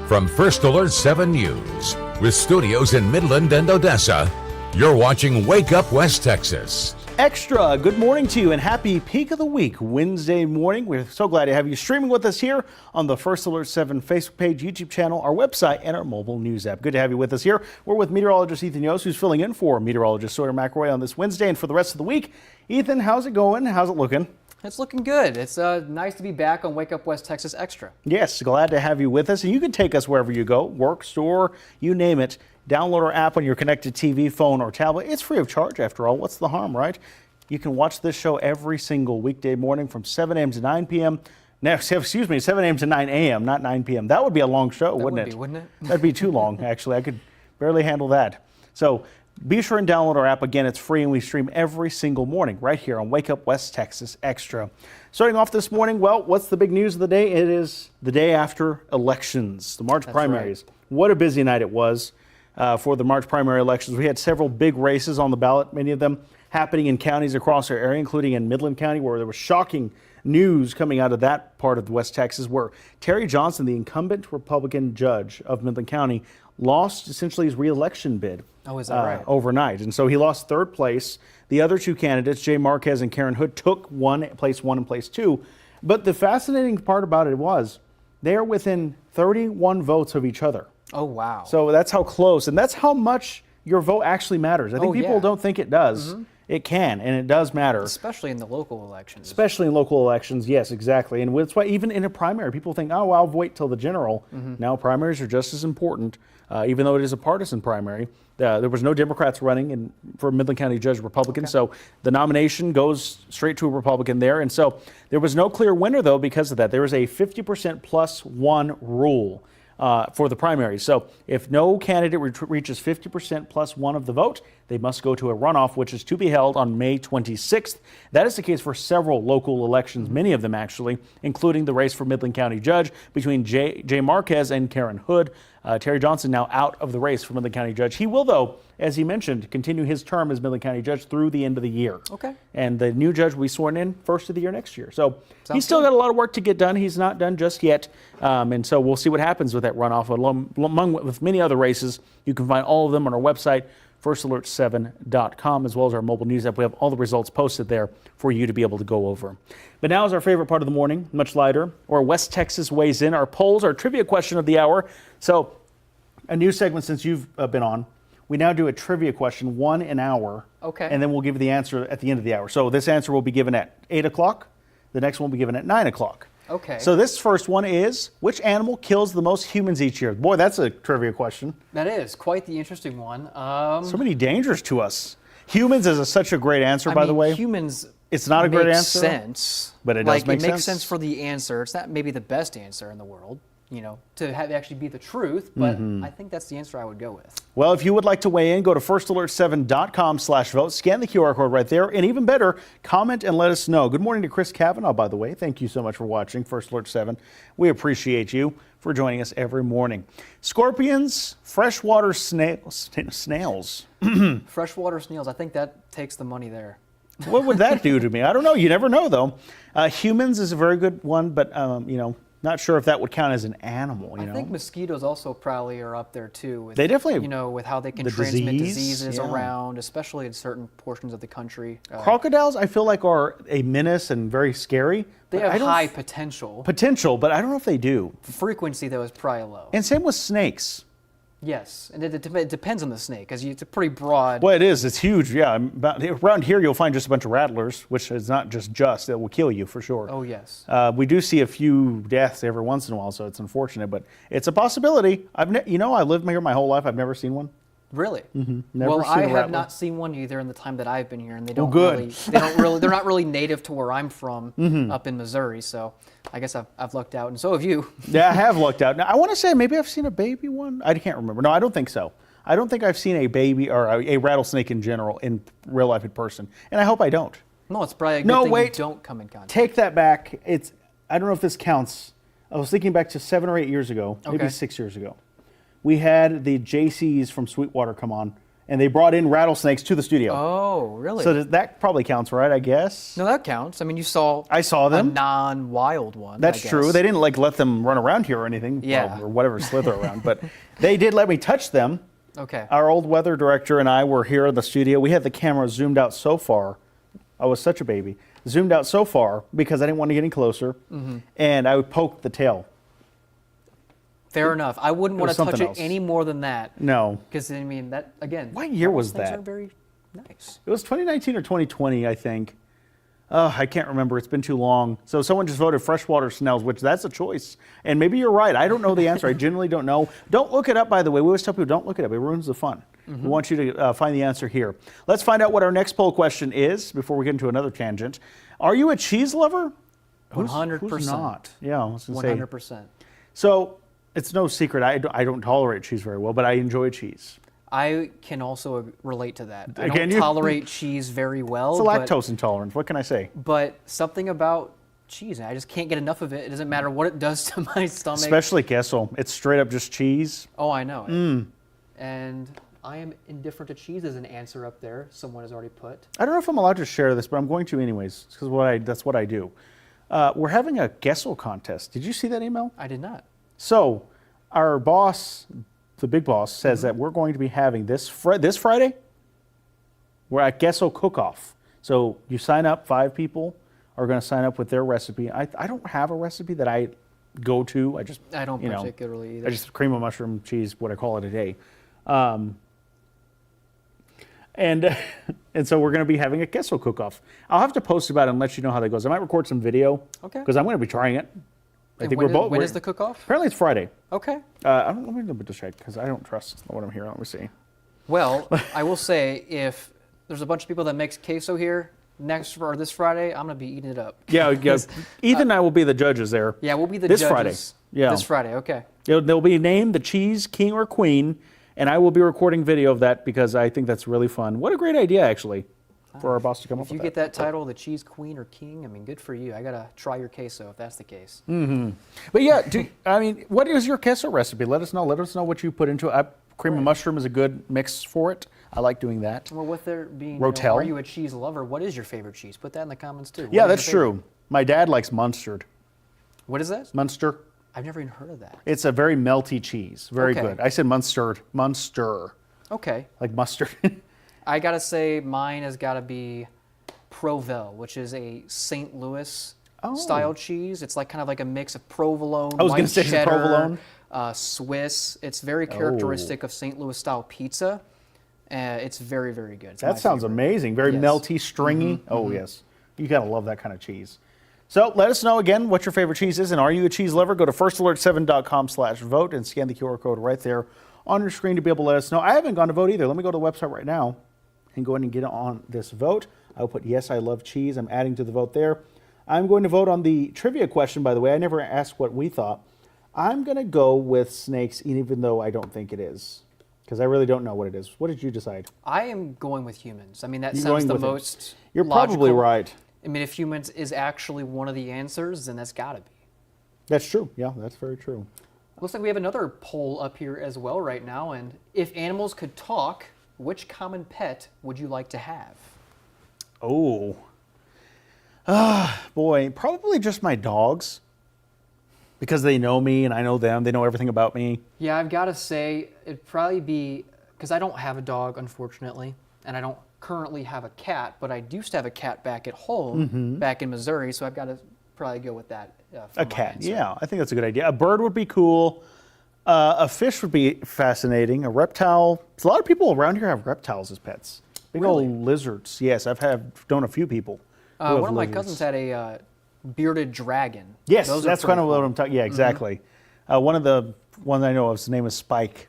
From First Alert 7 News, with studios in Midland and Odessa, you're watching Wake Up West Texas. Extra, good morning to you and happy peak of the week, Wednesday morning. We're so glad to have you streaming with us here on the First Alert 7 Facebook page, YouTube channel, our website, and our mobile news app. Good to have you with us here. We're with meteorologist Ethan Yost, who's filling in for meteorologist Sawyer McElroy on this Wednesday and for the rest of the week. Ethan, how's it going? How's it looking? It's looking good. It's nice to be back on Wake Up West Texas Extra. Yes, glad to have you with us. And you can take us wherever you go, work, store, you name it. Download our app on your connected TV, phone, or tablet. It's free of charge, after all. What's the harm, right? You can watch this show every single weekday morning from 7 a.m. to 9 p.m. No, excuse me, 7 a.m. to 9 a.m., not 9 p.m. That would be a long show, wouldn't it? Wouldn't it? That'd be too long, actually. I could barely handle that. So be sure and download our app. Again, it's free, and we stream every single morning right here on Wake Up West Texas Extra. Starting off this morning, well, what's the big news of the day? It is the day after elections, the March primaries. Right. What a busy night it was for the March primary elections. We had several big races on the ballot, many of them happening in counties across our area, including in Midland County, where there was shocking news coming out of that part of West Texas, where Terry Johnson, the incumbent Republican judge of Midland County, lost essentially his re-election bid. Oh, is that right? Overnight. And so he lost third place. The other two candidates, Jay Marquez and Karen Hood, took place one and place two. But the fascinating part about it was they are within 31 votes of each other. Oh, wow. So that's how close, and that's how much your vote actually matters. I think people don't think it does. Mm-hmm. It can, and it does matter. Especially in the local elections. Especially in local elections, yes, exactly. And that's why even in a primary, people think, oh, well, I'll wait till the general. Mm-hmm. Now, primaries are just as important, even though it is a partisan primary. There was no Democrats running for Midland County Judge Republican, so the nomination goes straight to a Republican there. And so there was no clear winner, though, because of that. There was a 50% plus one rule for the primary. So if no candidate reaches 50% plus one of the vote, they must go to a runoff, which is to be held on May 26th. That is the case for several local elections, many of them actually, including the race for Midland County Judge between Jay Marquez and Karen Hood. Terry Johnson now out of the race for Midland County Judge. He will, though, as he mentioned, continue his term as Midland County Judge through the end of the year. Okay. And the new judge will be sworn in first of the year next year. So he's still got a lot of work to get done. He's not done just yet. And so we'll see what happens with that runoff. Along with many other races, you can find all of them on our website, firstalert7.com, as well as our mobile news app. We have all the results posted there for you to be able to go over. But now is our favorite part of the morning, much lighter, or West Texas Weighs In. Our polls, our trivia question of the hour. So a new segment since you've been on. We now do a trivia question, one an hour. Okay. And then we'll give you the answer at the end of the hour. So this answer will be given at 8 o'clock. The next one will be given at 9 o'clock. Okay. So this first one is, which animal kills the most humans each year? Boy, that's a trivia question. That is quite the interesting one. So many dangers to us. Humans is such a great answer, by the way. Humans. It's not a great answer. Makes sense. But it does make sense. It makes sense for the answer. It's not maybe the best answer in the world, you know, to have it actually be the truth, but I think that's the answer I would go with. Well, if you would like to weigh in, go to firstalert7.com/vote, scan the QR code right there, and even better, comment and let us know. Good morning to Chris Kavanaugh, by the way. Thank you so much for watching First Alert 7. We appreciate you for joining us every morning. Scorpions, freshwater snails. Freshwater snails, I think that takes the money there. What would that do to me? I don't know. You never know, though. Humans is a very good one, but, you know, not sure if that would count as an animal. I think mosquitoes also probably are up there too. With, they definitely, you know, with how they can transmit diseases around, especially in certain portions of the country. Crocodiles, I feel like, are a menace and very scary. They have high potential. Potential, but I don't know if they do. Frequency, though, is probably low. And same with snakes. Yes, and it depends on the snake, because it's a pretty broad... Well, it is. It's huge, yeah. Around here, you'll find just a bunch of rattlers, which is not just, that will kill you for sure. Oh, yes. We do see a few deaths every once in a while, so it's unfortunate, but it's a possibility. I lived here my whole life. I've never seen one. Really? Mm-hmm. Well, I have not seen one either in the time that I've been here, and they don't they're not really native to where I'm from, up in Missouri. So I guess I've lucked out, and so have you. Yeah, I have lucked out. Now I want to say maybe I've seen a baby one. I can't remember. No, I don't think so. I don't think I've seen a baby or a rattlesnake in general in real life in person, and I hope I don't. No, it's probably a good thing you don't come in contact. Take that back. I don't know if this counts. I was thinking back to 7 or 8 years ago, maybe 6 years ago. We had the JCs from Sweetwater come on, and they brought in rattlesnakes to the studio. Oh, really? So that probably counts, right? I guess. No, that counts. I mean, I saw them. A non-wild one. That's true. They didn't let them run around here or anything. Yeah. Or whatever, slither around. But they did let me touch them. Okay. Our old weather director and I were here in the studio. We had the camera zoomed out so far. I was such a baby. Zoomed out so far because I didn't want to get any closer. And I would poke the tail. Fair enough. I wouldn't want to touch it any more than that. No. Because, I mean, that, again. What year was that? Are very nice. It was 2019 or 2020, I think. I can't remember. It's been too long. So someone just voted freshwater snails, which that's a choice. And maybe you're right. I don't know the answer. I genuinely don't know. Don't look it up, by the way. We always tell people, don't look it up. It ruins the fun. We want you to find the answer here. Let's find out what our next poll question is before we get into another tangent. Are you a cheese lover? 100%. Who's not? Yeah, I was going to say. 100%. So it's no secret. I don't tolerate cheese very well, but I enjoy cheese. I can also relate to that. I Can don't you? tolerate cheese very well. It's a lactose intolerance. What can I say? But something about cheese, I just can't get enough of it. It doesn't matter what it does to my stomach. Especially queso. It's straight up just cheese. Oh, I know it. And I am indifferent to cheese as an answer up there. Someone has already put. I don't know if I'm allowed to share this, but I'm going to anyways, because that's what I do. We're having a queso contest. Did you see that email? I did not. So our boss, the big boss, says that we're going to be having this Friday, we're at queso cook-off. So you sign up, 5 people are going to sign up with their recipe. I don't have a recipe that I go to. I don't particularly either. I just cream of mushroom cheese, what I call it a day. And so we're going to be having a queso cook-off. I'll have to post about it and let you know how that goes. I might record some video. Okay. Because I'm going to be trying it. When is the cook-off? Apparently it's Friday. Okay. Let me double check because I don't trust what I'm hearing. Let me see. Well, I will say if there's a bunch of people that makes queso here this Friday, I'm going to be eating it up. Yeah. Ethan and I will be the judges there. Yeah, we'll be the this judges. Friday. Yeah. This Friday, okay. They'll be named the Cheese King or Queen, and I will be recording video of that because I think that's really fun. What a great idea, actually, for our boss to come up with that. If you get that title, the Cheese Queen or King, I mean, good for you. I got to try your queso if that's the case. But yeah, what is your queso recipe? Let us know. Let us know what you put into it. Cream of mushroom is a good mix for it. I like doing that. Well, with there being, Rotel. Are you a cheese lover? What is your favorite cheese? Put that in the comments too. Yeah, that's true. My dad likes Munster. What is that? Munster. I've never even heard of that. It's a very melty cheese. Very good. I said Munster. Okay. Like mustard. I gotta say, mine has got to be Provel, which is a St. Louis style cheese. It's like kind of like a mix of provolone, white cheddar, provolone. Swiss. It's very characteristic of St. Louis style pizza. It's very, very good. That sounds amazing. Very melty, stringy. Oh, yes. You got to love that kind of cheese. So let us know again what your favorite cheese is, and are you a cheese lover? Go to firstalert7.com/vote and scan the QR code right there on your screen to be able to let us know. I haven't gone to vote either. Let me go to the website right now and go ahead and get on this vote. I'll put yes, I love cheese. I'm adding to the vote there. I'm going to vote on the trivia question, by the way. I never asked what we thought. I'm going to go with snakes, even though I don't think it is, because I really don't know what it is. What did you decide? I am going with humans. I mean, that sounds the most You're logical. probably right. I mean, if humans is actually one of the answers, then that's got to be. That's true. Yeah, that's very true. Looks like we have another poll up here as well right now. And if animals could talk, which common pet would you like to have? Oh. Boy, probably just my dogs. Because they know me and I know them. They know everything about me. Yeah, I've got to say, it'd probably be, because I don't have a dog, unfortunately, and I don't currently have a cat, but I used to have a cat back at home, back in Missouri, so I've got to probably go with that. A cat, yeah. I think that's a good idea. A bird would be cool. A fish would be fascinating. A reptile. A lot of people around here have reptiles as pets. Big old lizards. Yes, I've known a few people. One of my cousins had a bearded dragon. Yes, that's kind of what I'm talking. Yeah, exactly. One of the ones I know of, his name is Spike.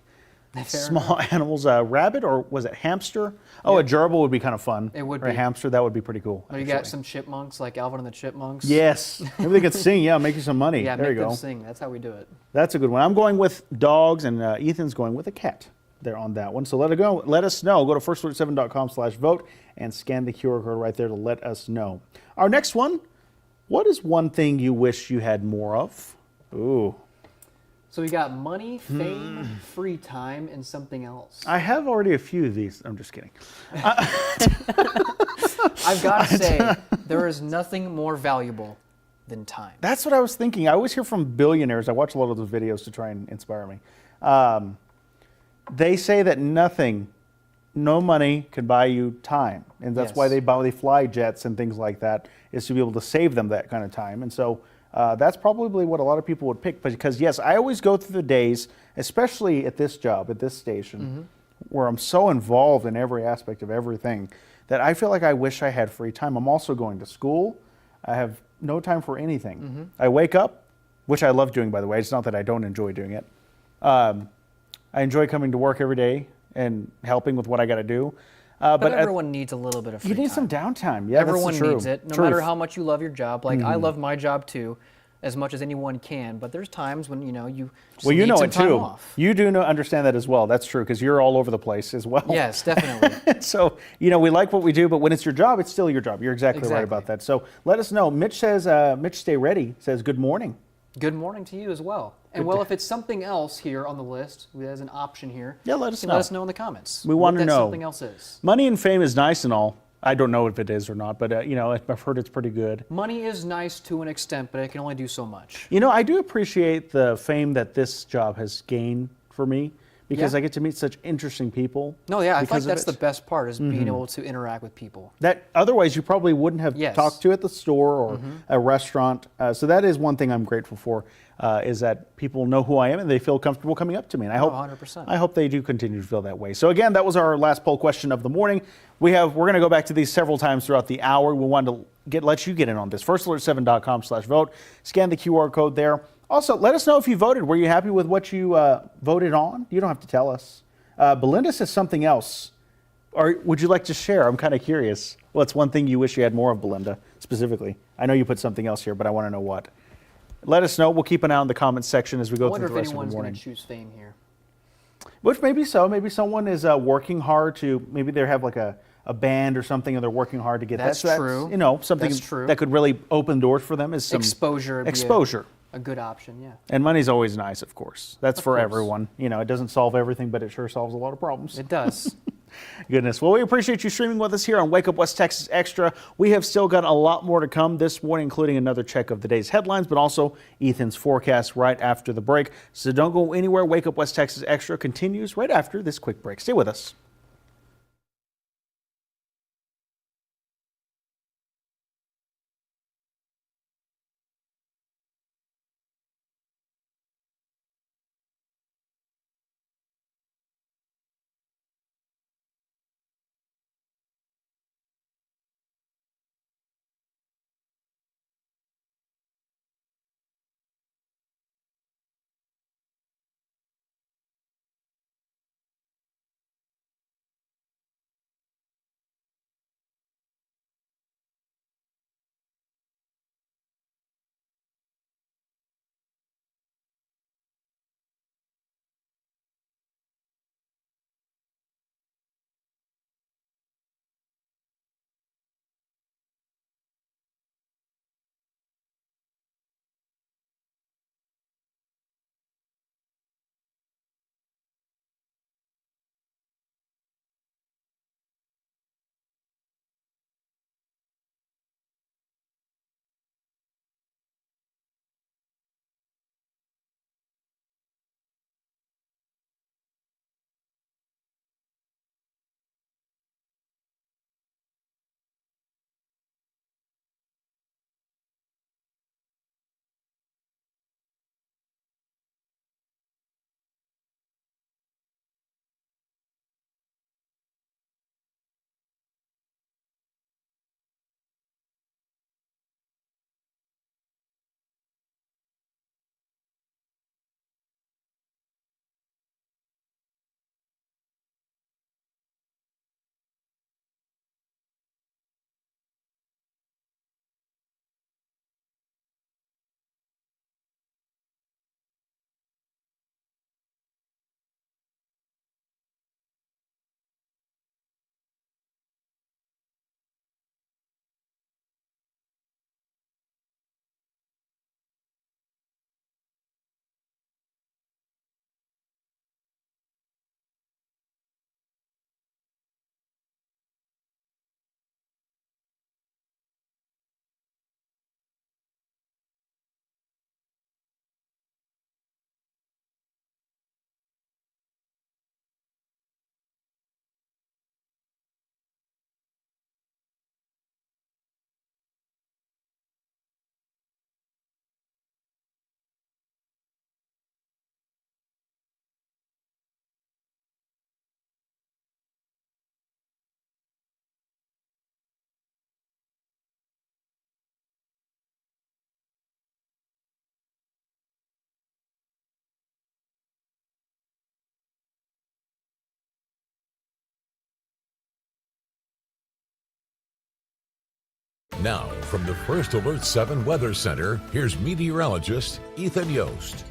Small animals, rabbit, or was it hamster? Oh, a gerbil would be kind of fun. It would or be. A hamster, that would be pretty cool. Or you got some chipmunks like Alvin and the Chipmunks. Yes, maybe they could sing. Yeah, make you some money. Yeah, there make you go. them sing. That's how we do it. That's a good one. I'm going with dogs, and Ethan's going with a cat. There on that one. So let us know. Go to firstalert7.com/vote and scan the QR code right there to let us know. Our next one. What is one thing you wish you had more of? Ooh. So we got money, fame, free time, and something else. I have already a few of these. I'm just kidding. I've got to say, there is nothing more valuable than time. That's what I was thinking. I always hear from billionaires. I watch a lot of those videos to try and inspire me. They say that no money can buy you time, and that's why they fly jets and things like that, is to be able to save them that kind of time. And so that's probably what a lot of people would pick, because yes, I always go through the days, especially at this job, at this station, where I'm so involved in every aspect of everything that I feel like I wish I had free time. I'm also going to school. I have no time for anything. I wake up, which I love doing, by the way. It's not that I don't enjoy doing it. I enjoy coming to work every day and helping with what I got to do. But everyone needs a little bit of free time. You need some downtime. Yeah, everyone that's true. needs it, no matter how much you love your job. Like I love my job too, as much as anyone can. But there's times when you just well, you need know some it time too. off. You do understand that as well. That's true, because you're all over the place as well. Yes, definitely. So we like what we do, but when it's your job, it's still your job. You're exactly right about that. So let us know. Mitch says, Mitch Stay Ready says, good morning. Good morning to you as well. And if it's something else here on the list, there's an option here. Yeah, let us know. Let us know in the comments. We want to know. Something else is. Money and fame is nice and all. I don't know if it is or not, but I've heard it's pretty good. Money is nice to an extent, but it can only do so much. I do appreciate the fame that this job has gained for me, because I get to meet such interesting people. No, yeah, I think that's the best part, is being able to interact with people. That otherwise you probably wouldn't have talked to at the store or a restaurant. So that is one thing I'm grateful for, is that people know who I am and they feel comfortable coming up to me. And I hope 100%. I hope they do continue to feel that way. So again, that was our last poll question of the morning. We're going to go back to these several times throughout the hour. We wanted to let you get in on this. Firstalert7.com/vote. Scan the QR code there. Also, let us know if you voted. Were you happy with what you voted on? You don't have to tell us. Belinda says something else. Or would you like to share? I'm kind of curious. What's one thing you wish you had more of, Belinda, specifically? I know you put something else here, but I want to know what. Let us know. We'll keep an eye on the comments section as we go through the rest of the morning. I wonder if anyone's going to choose fame here. Which maybe so. Maybe someone is working hard to, maybe they have like a band or something, and they're working hard to get that's that. True. Something that could really open doors for them is some exposure. Exposure. A good option, yeah. And money's always nice, of course. That's for everyone. It doesn't solve everything, but it sure solves a lot of problems. It does. Goodness. Well, we appreciate you streaming with us here on Wake Up West Texas Extra. We have still got a lot more to come this morning, including another check of the day's headlines, but also Ethan's forecast right after the break. So don't go anywhere. Wake Up West Texas Extra continues right after this quick break. Stay with us. Now, from the First Alert 7 Weather Center, here's meteorologist Ethan Yost.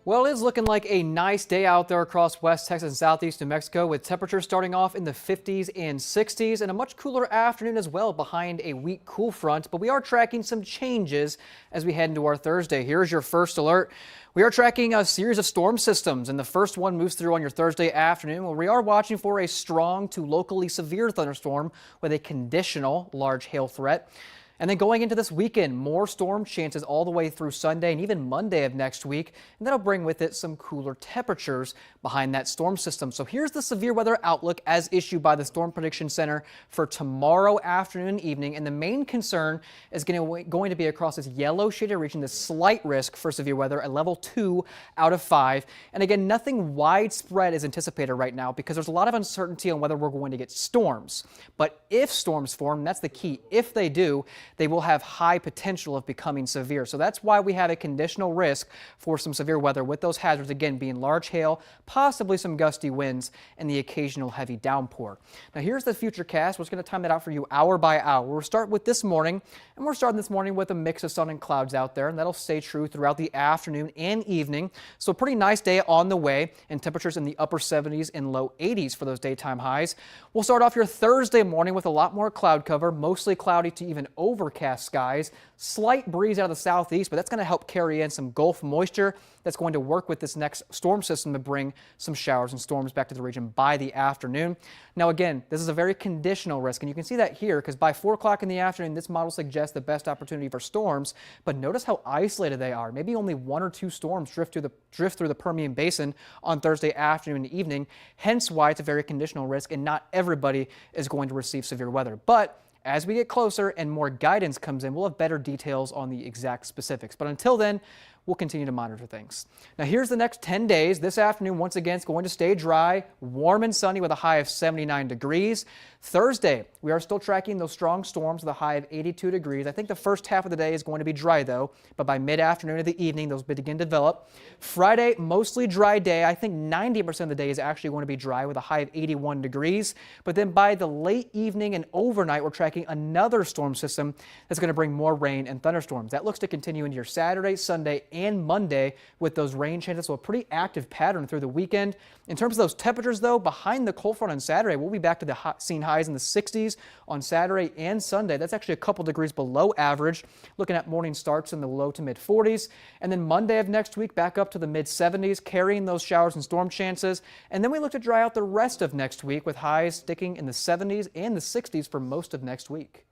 Well, it is looking like a nice day out there across West Texas and Southeast New Mexico, with temperatures starting off in the 50s and 60s, and a much cooler afternoon as well behind a weak cool front. But we are tracking some changes as we head into our Thursday. Here's your first alert. We are tracking a series of storm systems, and the first one moves through on your Thursday afternoon, where we are watching for a strong to locally severe thunderstorm with a conditional large hail threat. And then going into this weekend, more storm chances all the way through Sunday and even Monday of next week. And that'll bring with it some cooler temperatures behind that storm system. So here's the severe weather outlook as issued by the Storm Prediction Center for tomorrow afternoon and evening. And the main concern is going to be across this yellow shaded region, this slight risk for severe weather at level 2 out of 5. And again, nothing widespread is anticipated right now because there's a lot of uncertainty on whether we're going to get storms. But if storms form, that's the key. If they do, they will have high potential of becoming severe. So that's why we have a conditional risk for some severe weather, with those hazards again being large hail, possibly some gusty winds, and the occasional heavy downpour. Now here's the future cast. We're just going to time that out for you hour by hour. We'll start with this morning, and we're starting this morning with a mix of sun and clouds out there, and that'll stay true throughout the afternoon and evening. So a pretty nice day on the way, and temperatures in the upper 70s and low 80s for those daytime highs. We'll start off your Thursday morning with a lot more cloud cover, mostly cloudy to even overcast skies. Slight breeze out of the southeast, but that's going to help carry in some Gulf moisture that's going to work with this next storm system to bring some showers and storms back to the region by the afternoon. Now again, this is a very conditional risk, and you can see that here because by 4 o'clock in the afternoon, this model suggests the best opportunity for storms, but notice how isolated they are. Maybe only 1 or 2 storms drift through the Permian Basin on Thursday afternoon and evening, hence why it's a very conditional risk and not everybody is going to receive severe weather. But as we get closer and more guidance comes in, we'll have better details on the exact specifics. But until then, we'll continue to monitor things. Now here's the next 10 days. This afternoon, once again, it's going to stay dry, warm and sunny with a high of 79 degrees. Thursday, we are still tracking those strong storms with a high of 82 degrees. I think the first half of the day is going to be dry though, but by mid-afternoon of the evening, those begin to develop. Friday, mostly dry day. I think 90% of the day is actually going to be dry with a high of 81 degrees. But then by the late evening and overnight, we're tracking another storm system that's going to bring more rain and thunderstorms. That looks to continue into your Saturday, Sunday, and Monday with those rain chances. So a pretty active pattern through the weekend. In terms of those temperatures though, behind the cold front on Saturday, we'll be back to the seeing highs in the 60s on Saturday and Sunday. That's actually a couple degrees below average. Looking at morning starts in the low to mid 40s. And then Monday of next week back up to the mid 70s, carrying those showers and storm chances. And then we look to dry out the rest of next week with highs sticking in the 70s and the 60s for most of next week.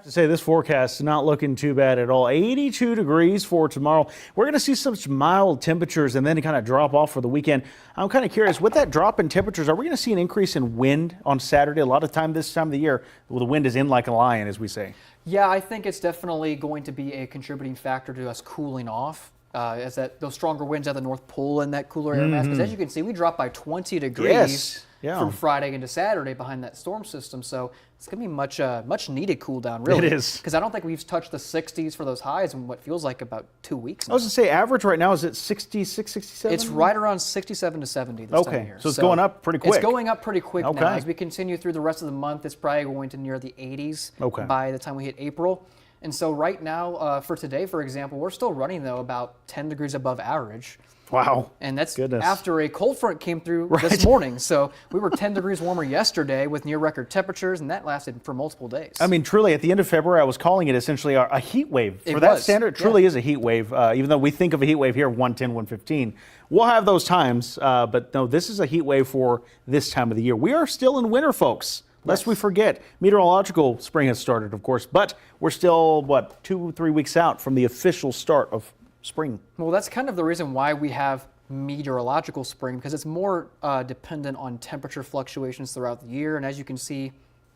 To say this forecast is not looking too bad at all. 82 degrees for tomorrow. We're going to see such mild temperatures and then kind of drop off for the weekend. I'm kind of curious, with that drop in temperatures, are we going to see an increase in wind on Saturday? A lot of time this time of the year, well, the wind is in like a lion, as we say. Yeah, I think it's definitely going to be a contributing factor to us cooling off. As those stronger winds out of the North Pull in that cooler air mass. Because as you can see, we dropped by 20 degrees from Friday into Saturday behind that storm system. So it's going to be much needed cool down, really. It is. Because I don't think we've touched the 60s for those highs in what feels like about 2 weeks now. I was going to say, average right now is at 66, 67? It's right around 67 to 70 this time of year. So it's going up pretty quick. It's going up pretty quick now. As we continue through the rest of the month, it's probably going to near the 80s by the time we hit April. And so right now, for today, for example, we're still running, though, about 10 degrees above average. Wow. And that's after a cold front came through this morning. So we were 10 degrees warmer yesterday with near record temperatures, and that lasted for multiple days. I mean, truly, at the end of February, I was calling it essentially a heat wave. For that standard, it truly is a heat wave, even though we think of a heat wave here of 110, 115. We'll have those times, but no, this is a heat wave for this time of the year. We are still in winter, folks. Lest we forget, meteorological spring has started, of course, but we're still, 2-3 weeks out from the official start of spring. Well, that's kind of the reason why we have meteorological spring, because it's more dependent on temperature fluctuations throughout the year. And as you can see,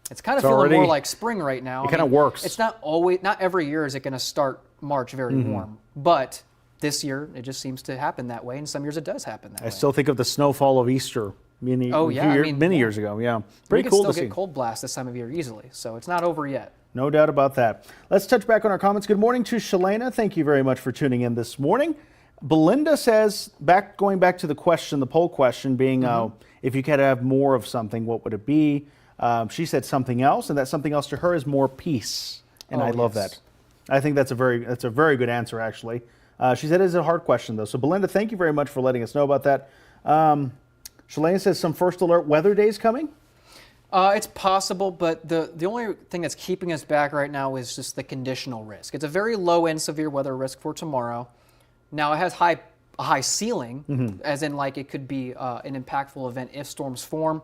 it's kind of feeling more like spring right now. It kind of works. It's not every year is it going to start March very warm, but this year it just seems to happen that way, and some years it does happen that way. I still think of the snowfall of Easter. Many years ago, yeah. Pretty cool to see. We can still get cold blasts this time of year easily, so it's not over yet. No doubt about that. Let's touch back on our comments. Good morning to Shalana. Thank you very much for tuning in this morning. Belinda says, going back to the question, the poll question being, if you could have more of something, what would it be? She said something else, and that something else to her is more peace. And Oh, I love yes. that. I think that's a very good answer, actually. She said it's a hard question, though. So, Belinda, thank you very much for letting us know about that. Shalane says some first alert weather days coming. It's possible, but the only thing that's keeping us back right now is just the conditional risk. It's a very low-end severe weather risk for tomorrow. Now, it has a high ceiling, as in like it could be an impactful event if storms form.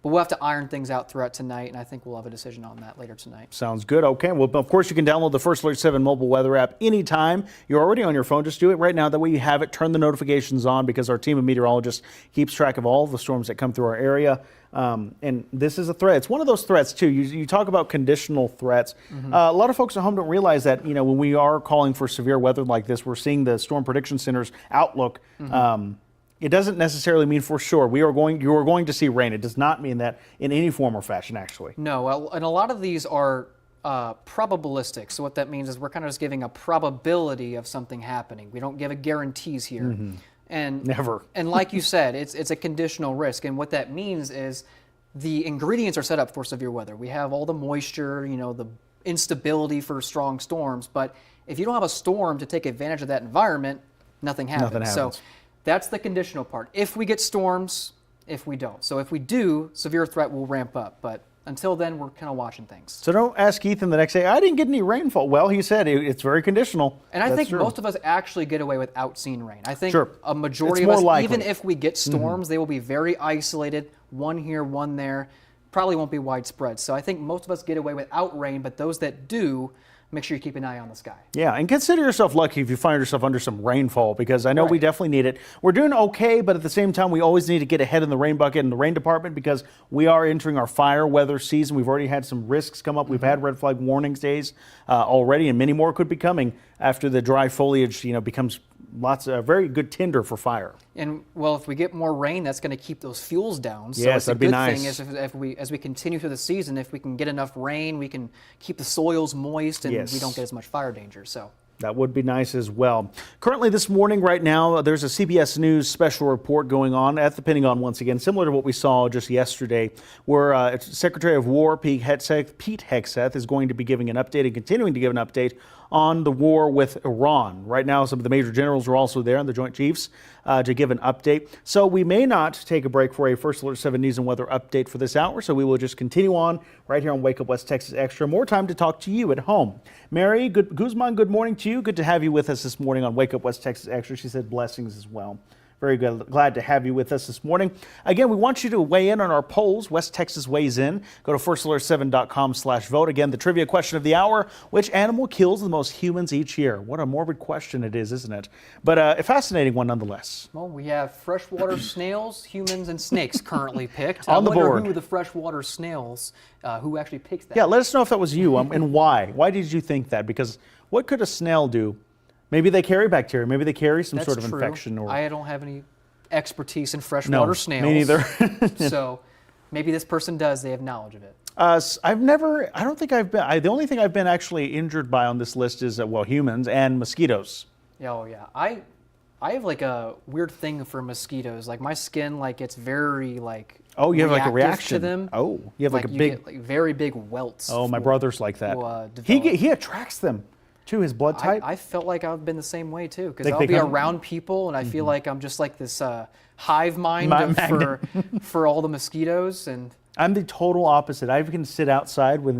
But we'll have to iron things out throughout tonight, and I think we'll have a decision on that later tonight. Sounds good. Okay. Well, of course, you can download the First Alert 7 mobile weather app anytime. You're already on your phone. Just do it right now. That way you have it. Turn the notifications on because our team of meteorologists keeps track of all the storms that come through our area. And this is a threat. It's one of those threats, too. You talk about conditional threats. A lot of folks at home don't realize that, when we are calling for severe weather like this, we're seeing the Storm Prediction Center's outlook. It doesn't necessarily mean for sure you are going to see rain. It does not mean that in any form or fashion, actually. No, well, and a lot of these are probabilistic. So what that means is we're kind of just giving a probability of something happening. We don't give a guarantees here. And Never. And like you said, it's a conditional risk. And what that means is the ingredients are set up for severe weather. We have all the moisture, the instability for strong storms. But if you don't have a storm to take advantage of that environment, nothing happens. Nothing happens. So that's the conditional part. If we get storms, if we don't. So if we do, severe threat will ramp up. But until then, we're kind of watching things. So don't ask Ethan the next day, I didn't get any rainfall. Well, he said it's very conditional. And I That's think true. most of us actually get away without seeing rain. I think Sure. a majority It's of more us, likely. even if we get storms, they will be very isolated, one here, one there. Probably won't be widespread. So I think most of us get away without rain, but those that do, make sure you keep an eye on the sky. Yeah, and consider yourself lucky if you find yourself under some rainfall because I know we Right. definitely need it. We're doing okay, but at the same time, we always need to get ahead in the rain bucket in the rain department because we are entering our fire weather season. We've already had some risks come up. We've had red flag warnings days already, and many more could be coming after the dry foliage, becomes very good tinder for fire. And well, if we get more rain, that's going to keep those fuels down. So Yes, it's a that'd be good nice. thing is as we continue through the season, if we can get enough rain, we can keep the soils moist and Yes. we don't get as much fire danger. So That would be nice as well. Currently this morning, right now, there's a CBS News special report going on at the Pentagon once again, similar to what we saw just yesterday, where Secretary of War Pete Hegseth is going to be giving an update and continuing to give an update on the war with Iran. Right now, some of the major generals are also there and the Joint Chiefs to give an update. So we may not take a break for a First Alert 7 News and Weather update for this hour, so we will just continue on right here on Wake Up West Texas Extra. More time to talk to you at home. Mary Guzman, good morning to you. Good to have you with us this morning on Wake Up West Texas Extra. She said blessings as well. Very good. Glad to have you with us this morning. Again, we want you to weigh in on our polls. West Texas weighs in. Go to firstalert7.com/vote. Again, the trivia question of the hour: which animal kills the most humans each year? What a morbid question it is, isn't it? But a fascinating one nonetheless. well, we have freshwater snails, humans, and snakes currently picked. On the I wonder board. who the freshwater snails, who actually picks that. Yeah, let us know if that was you and why. Why did you think that? Because what could a snail do? Maybe they carry bacteria. Maybe they carry some That's sort of true. infection. Or I don't have any expertise in freshwater snails. me neither. So maybe this person does. They have knowledge of it. I've never. I don't think I've been. The only thing I've been actually injured by on this list is humans and mosquitoes. Oh yeah, I have like a weird thing for mosquitoes. Like my skin, like it's very like. Oh, you have like a reactive reaction to them. Oh, you have like a you big. get, like very big welts. Oh, my will- brother's like that. will, develop. He attracts them to his blood type. I felt like I've been the same way too, because Like I'll they be come- around people and I feel like I'm just like this hive mind Magnet. for all the mosquitoes. And I'm the total opposite. I can sit outside when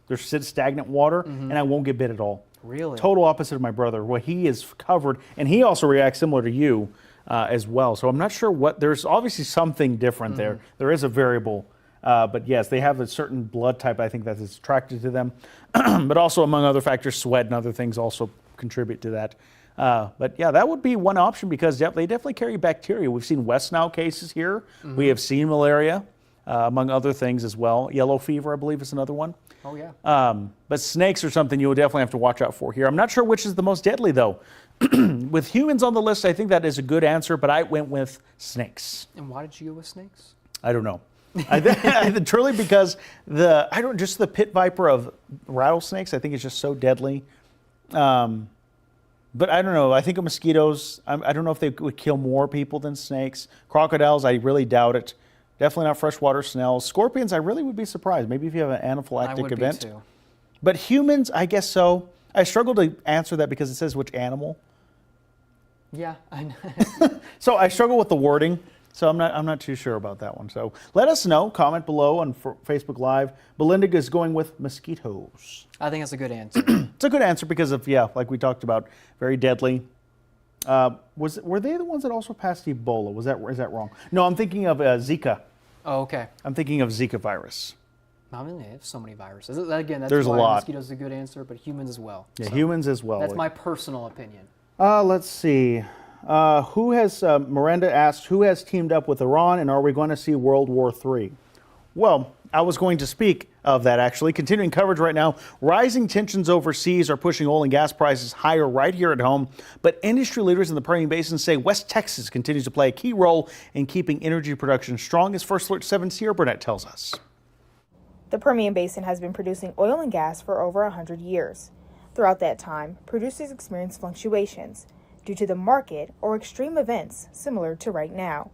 there's stagnant water and I won't get bit at all. Really? Total opposite of my brother. Well, he is covered, and he also reacts similar to you as well. So I'm not sure there's obviously something different there. There is a variable. But yes, they have a certain blood type, I think, that is attracted to them. But also, among other factors, sweat and other things also contribute to that. But yeah, that would be one option because they definitely carry bacteria. We've seen West Nile cases here. We have seen malaria, among other things as well. Yellow fever, I believe, is another one. oh yeah. But snakes are something you will definitely have to watch out for here. I'm not sure which is the most deadly, though. With humans on the list, I think that is a good answer, but I went with snakes. And why did you go with snakes? I don't know. Truly because just the pit viper of rattlesnakes, I think is just so deadly. But I don't know. I think of mosquitoes. I don't know if they would kill more people than snakes. Crocodiles, I really doubt it. Definitely not freshwater snails. Scorpions, I really would be surprised. Maybe if you have an I anaphylactic would event. be too. But humans, I guess so. I struggle to answer that because it says which animal. Yeah, I know. So I struggle with the wording. So I'm not too sure about that one. So let us know. Comment below on Facebook Live. Belinda is going with mosquitoes. I think that's a good answer. It's a good answer because of, like we talked about, very deadly. Were they the ones that also passed Ebola? Is that wrong? No, I'm thinking of Zika. Oh, okay. I'm thinking of Zika virus. I mean, they have so many viruses. Again, that's There's why a lot. mosquitoes is a good answer, but humans as well. Yeah, So humans as well. that's my personal opinion. Let's see. Miranda asked, who has teamed up with Iran, and are we going to see World War III? Well, I was going to speak of that actually. Continuing coverage right now, rising tensions overseas are pushing oil and gas prices higher right here at home. But industry leaders in the Permian Basin say West Texas continues to play a key role in keeping energy production strong, as First Alert 7 Sierra Burnett tells us. The Permian Basin has been producing oil and gas for over 100 years. Throughout that time, producers experience fluctuations due to the market or extreme events similar to right now.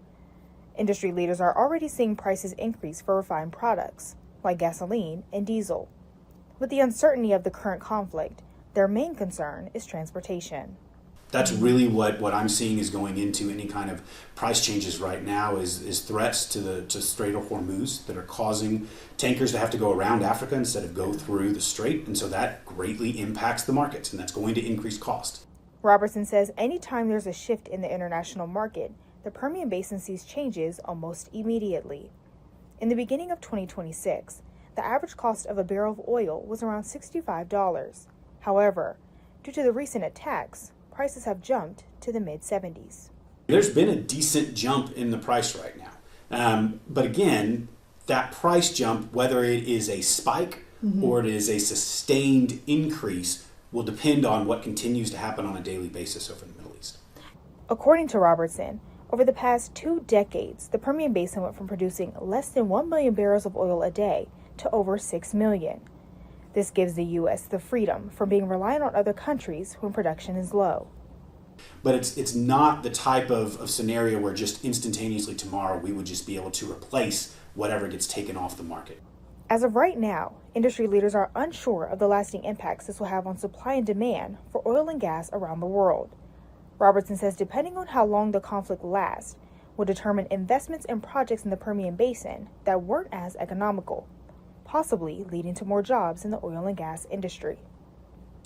Industry leaders are already seeing prices increase for refined products, like gasoline and diesel. With the uncertainty of the current conflict, their main concern is transportation. That's really what I'm seeing is going into any kind of price changes right now is threats to Strait of Hormuz that are causing tankers to have to go around Africa instead of go through the strait. And so that greatly impacts the markets, and that's going to increase cost. Robertson says anytime there's a shift in the international market, the Permian Basin sees changes almost immediately. In the beginning of 2026, the average cost of a barrel of oil was around $65. However, due to the recent attacks, prices have jumped to the mid-70s. There's been a decent jump in the price right now. But again, that price jump, whether it is a spike or it is a sustained increase, will depend on what continues to happen on a daily basis over the Middle East. According to Robertson, over the past 2 decades, the Permian Basin went from producing less than 1 million barrels of oil a day to over 6 million. This gives the U.S. the freedom from being reliant on other countries when production is low. But it's not the type of scenario where just instantaneously tomorrow we would just be able to replace whatever gets taken off the market. As of right now, industry leaders are unsure of the lasting impacts this will have on supply and demand for oil and gas around the world. Robertson says depending on how long the conflict lasts will determine investments in projects in the Permian Basin that weren't as economical, possibly leading to more jobs in the oil and gas industry.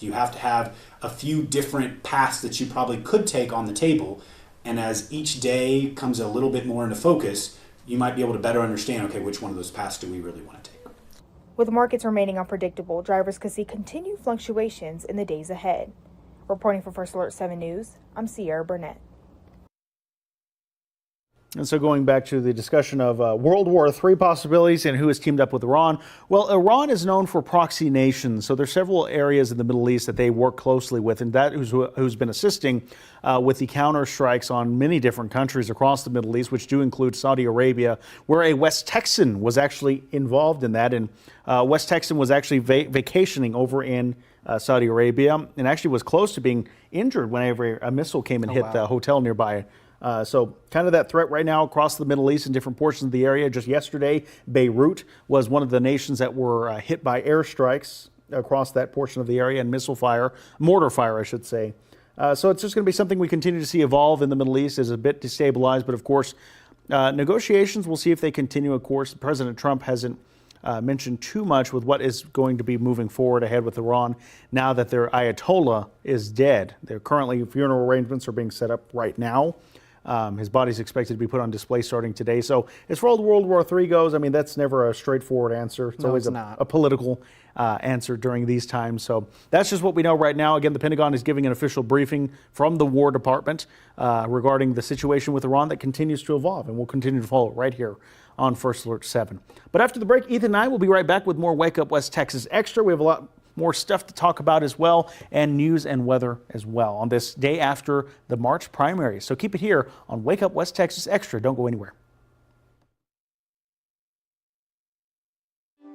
You have to have a few different paths that you probably could take on the table, and as each day comes a little bit more into focus, you might be able to better understand, okay, which one of those paths do we really want to take? With markets remaining unpredictable, drivers could see continued fluctuations in the days ahead. Reporting for First Alert 7 News, I'm Sierra Burnett. And so going back to the discussion of World War III possibilities and who has teamed up with Iran. Well, Iran is known for proxy nations. So there's several areas in the Middle East that they work closely with, and that who's been assisting with the counter strikes on many different countries across the Middle East, which do include Saudi Arabia, where a West Texan was actually involved in that. And West Texan was actually vacationing over in Saudi Arabia and actually was close to being injured whenever a missile came and hit the hotel nearby. So kind of that threat right now across the Middle East in different portions of the area. Just yesterday, Beirut was one of the nations that were hit by airstrikes across that portion of the area and mortar fire, I should say. So it's just going to be something we continue to see evolve in the Middle East. Is a bit destabilized, but of course, negotiations, we'll see if they continue. Of course, President Trump hasn't mentioned too much with what is going to be moving forward ahead with Iran now that their Ayatollah is dead. They're currently, funeral arrangements are being set up right now. His body's expected to be put on display starting today. So as far as World War III goes, I mean, that's never a straightforward answer. It's always a political answer during these times. So that's just what we know right now. Again, the Pentagon is giving an official briefing from the War Department regarding the situation with Iran that continues to evolve, and we'll continue to follow right here on First Alert 7. But after the break, Ethan and I will be right back with more Wake Up West Texas Extra. We have a lot more stuff to talk about as well, and news and weather as well on this day after the March primaries. So keep it here on Wake Up West Texas Extra. Don't go anywhere.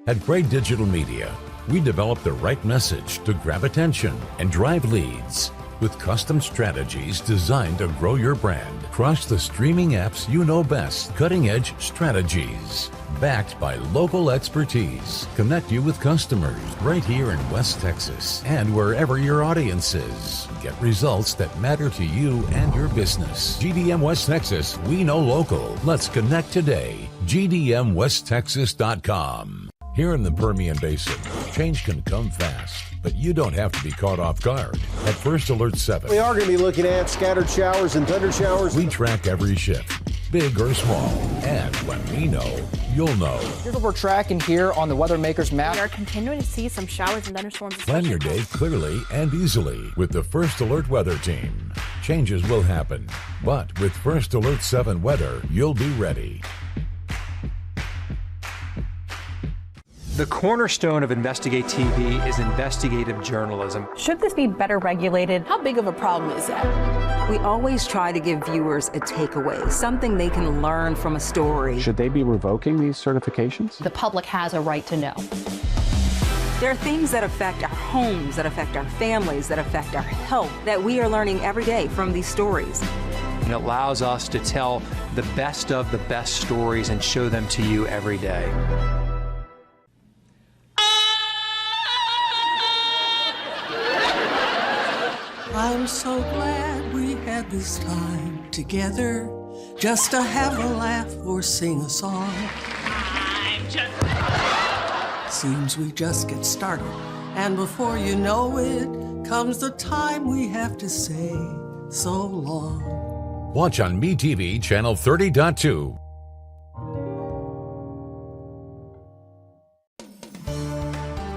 At Gray Digital Media, we develop the right message to grab attention and drive leads. with custom strategies designed to grow your brand. Trust the streaming apps you know best. Cutting-edge strategies, backed by local expertise. Connect you with customers right here in West Texas and wherever your audience is. Get results that matter to you and your business. GDM West Texas, we know local. Let's connect today. GDMWestTexas.com. Here in the Permian Basin, change can come fast, but you don't have to be caught off guard. At First Alert 7, We are going to be looking at scattered showers and thunder showers. we track every shift, big or small. And when we know, you'll know. Here's what we're tracking here on the Weather Makers map. We are continuing to see some showers and thunderstorms. Plan your day clearly and easily with the First Alert Weather Team. Changes will happen, but with First Alert 7 weather, you'll be ready. The cornerstone of Investigate TV is investigative journalism. Should this be better regulated? How big of a problem is that? We always try to give viewers a takeaway, something they can learn from a story. Should they be revoking these certifications? The public has a right to know. There are things that affect our homes, that affect our families, that affect our health, that we are learning every day from these stories. And it allows us to tell the best of the best stories and show them to you every day. I'm so glad we had this time together, just to have a laugh or sing a song. Seems we just get started, and before you know it, comes the time we have to say so long. Watch on MeTV Channel 30.2.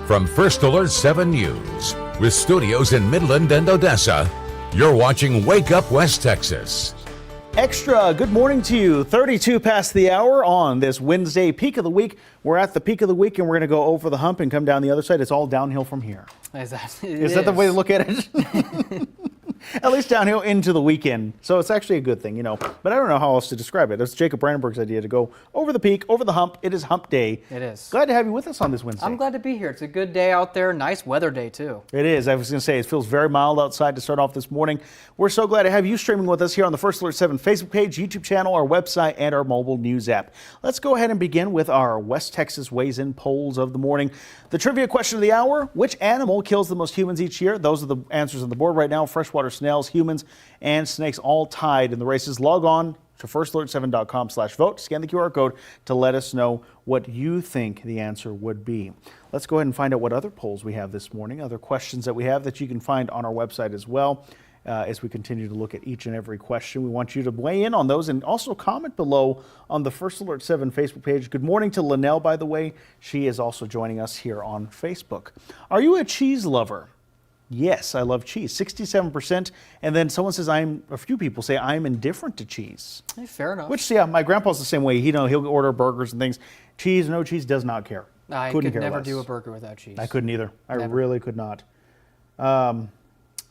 From First Alert 7 News, with studios in Midland and Odessa, you're watching Wake Up West Texas. Extra, good morning to you. 32 past the hour on this Wednesday, peak of the week. We're at the peak of the week and we're going to go over the hump and come down the other side. It's all downhill from here. Is that the way to look at it? At least downhill into the weekend. So it's actually a good thing, you know. But I don't know how else to describe it. It's Jacob Brandenburg's idea to go over the peak, over the hump. It is hump day. It is. Glad to have you with us on this Wednesday. I'm glad to be here. It's a good day out there. Nice weather day, too. It is. I was going to say, it feels very mild outside to start off this morning. We're so glad to have you streaming with us here on the First Alert 7 Facebook page, YouTube channel, our website, and our mobile news app. Let's go ahead and begin with our West Texas Weighs In polls of the morning. The trivia question of the hour, which animal kills the most humans each year? Those are the answers on the board right now. Freshwater snails, humans, and snakes all tied in the races. Log on to firstalert7.com/vote. Scan the QR code to let us know what you think the answer would be. Let's go ahead and find out what other polls we have this morning, other questions that we have that you can find on our website as well. As we continue to look at each and every question, we want you to weigh in on those and also comment below on the First Alert 7 Facebook page. Good morning to Linnell, by the way. She is also joining us here on Facebook. Are you a cheese lover? Yes, I love cheese, 67%. And then someone says, a few people say I'm indifferent to cheese. Hey, fair enough. Which, yeah, my grandpa's the same way. He'll order burgers and things. Cheese, no cheese, does not care. I could never do a burger without cheese. I couldn't either. I Never. really could not.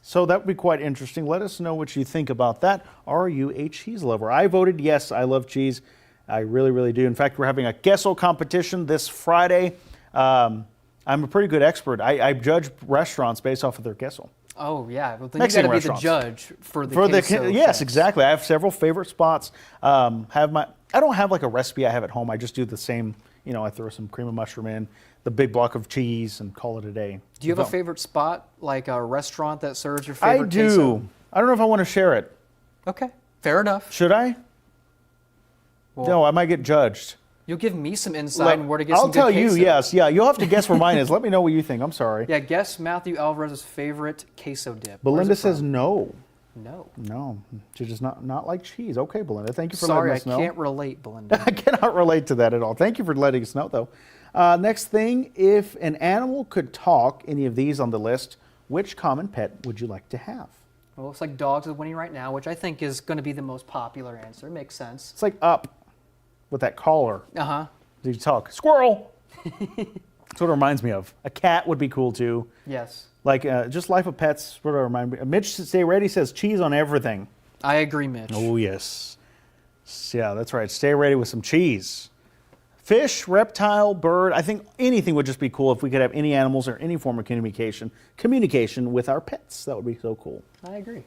So that would be quite interesting. Let us know what you think about that. Are you a cheese lover? I voted yes, I love cheese. I really, really do. In fact, we're having a Guesso competition this Friday. I'm a pretty good expert. I judge restaurants based off of their Guesso. Oh, yeah. Well, then Mexican you got to be the restaurants. judge for the queso Yes, chefs. exactly. I have several favorite spots. I don't have like a recipe I have at home. I just do the same. You know, I throw some cream of mushroom in, the big block of cheese, and call it a day. Do you have a favorite spot, like a restaurant that serves your favorite I do. queso? I don't know if I want to share it. Okay, fair enough. Should I? Well, No, I might get judged. You'll give me some insight on where to get I'll some tell good you, queso. yes. Yeah, you'll have to guess where mine is. Let me know what you think. I'm sorry. Yeah, guess Matthew Alvarez's favorite queso dip. Belinda says no. No. No. She does not like cheese. Okay, Belinda. Thank you for Sorry, letting us know. I can't relate, Belinda. I cannot relate to that at all. Thank you for letting us know, though. Next thing, if an animal could talk, any of these on the list, which common pet would you like to have? Well, looks like dogs is winning right now, which I think is going to be the most popular answer. Makes sense. It's like Up with that collar. Uh-huh. Did you talk? Squirrel! That's what it reminds me of. A cat would be cool, too. Yes. Like, just Life of Pets, what do I remind me? Mitch, stay ready, says cheese on everything. I agree, Mitch. Oh, yes. Yeah, that's right. Stay ready with some cheese. Fish, reptile, bird. I think anything would just be cool if we could have any animals or any form of communication with our pets. That would be so cool. I agree.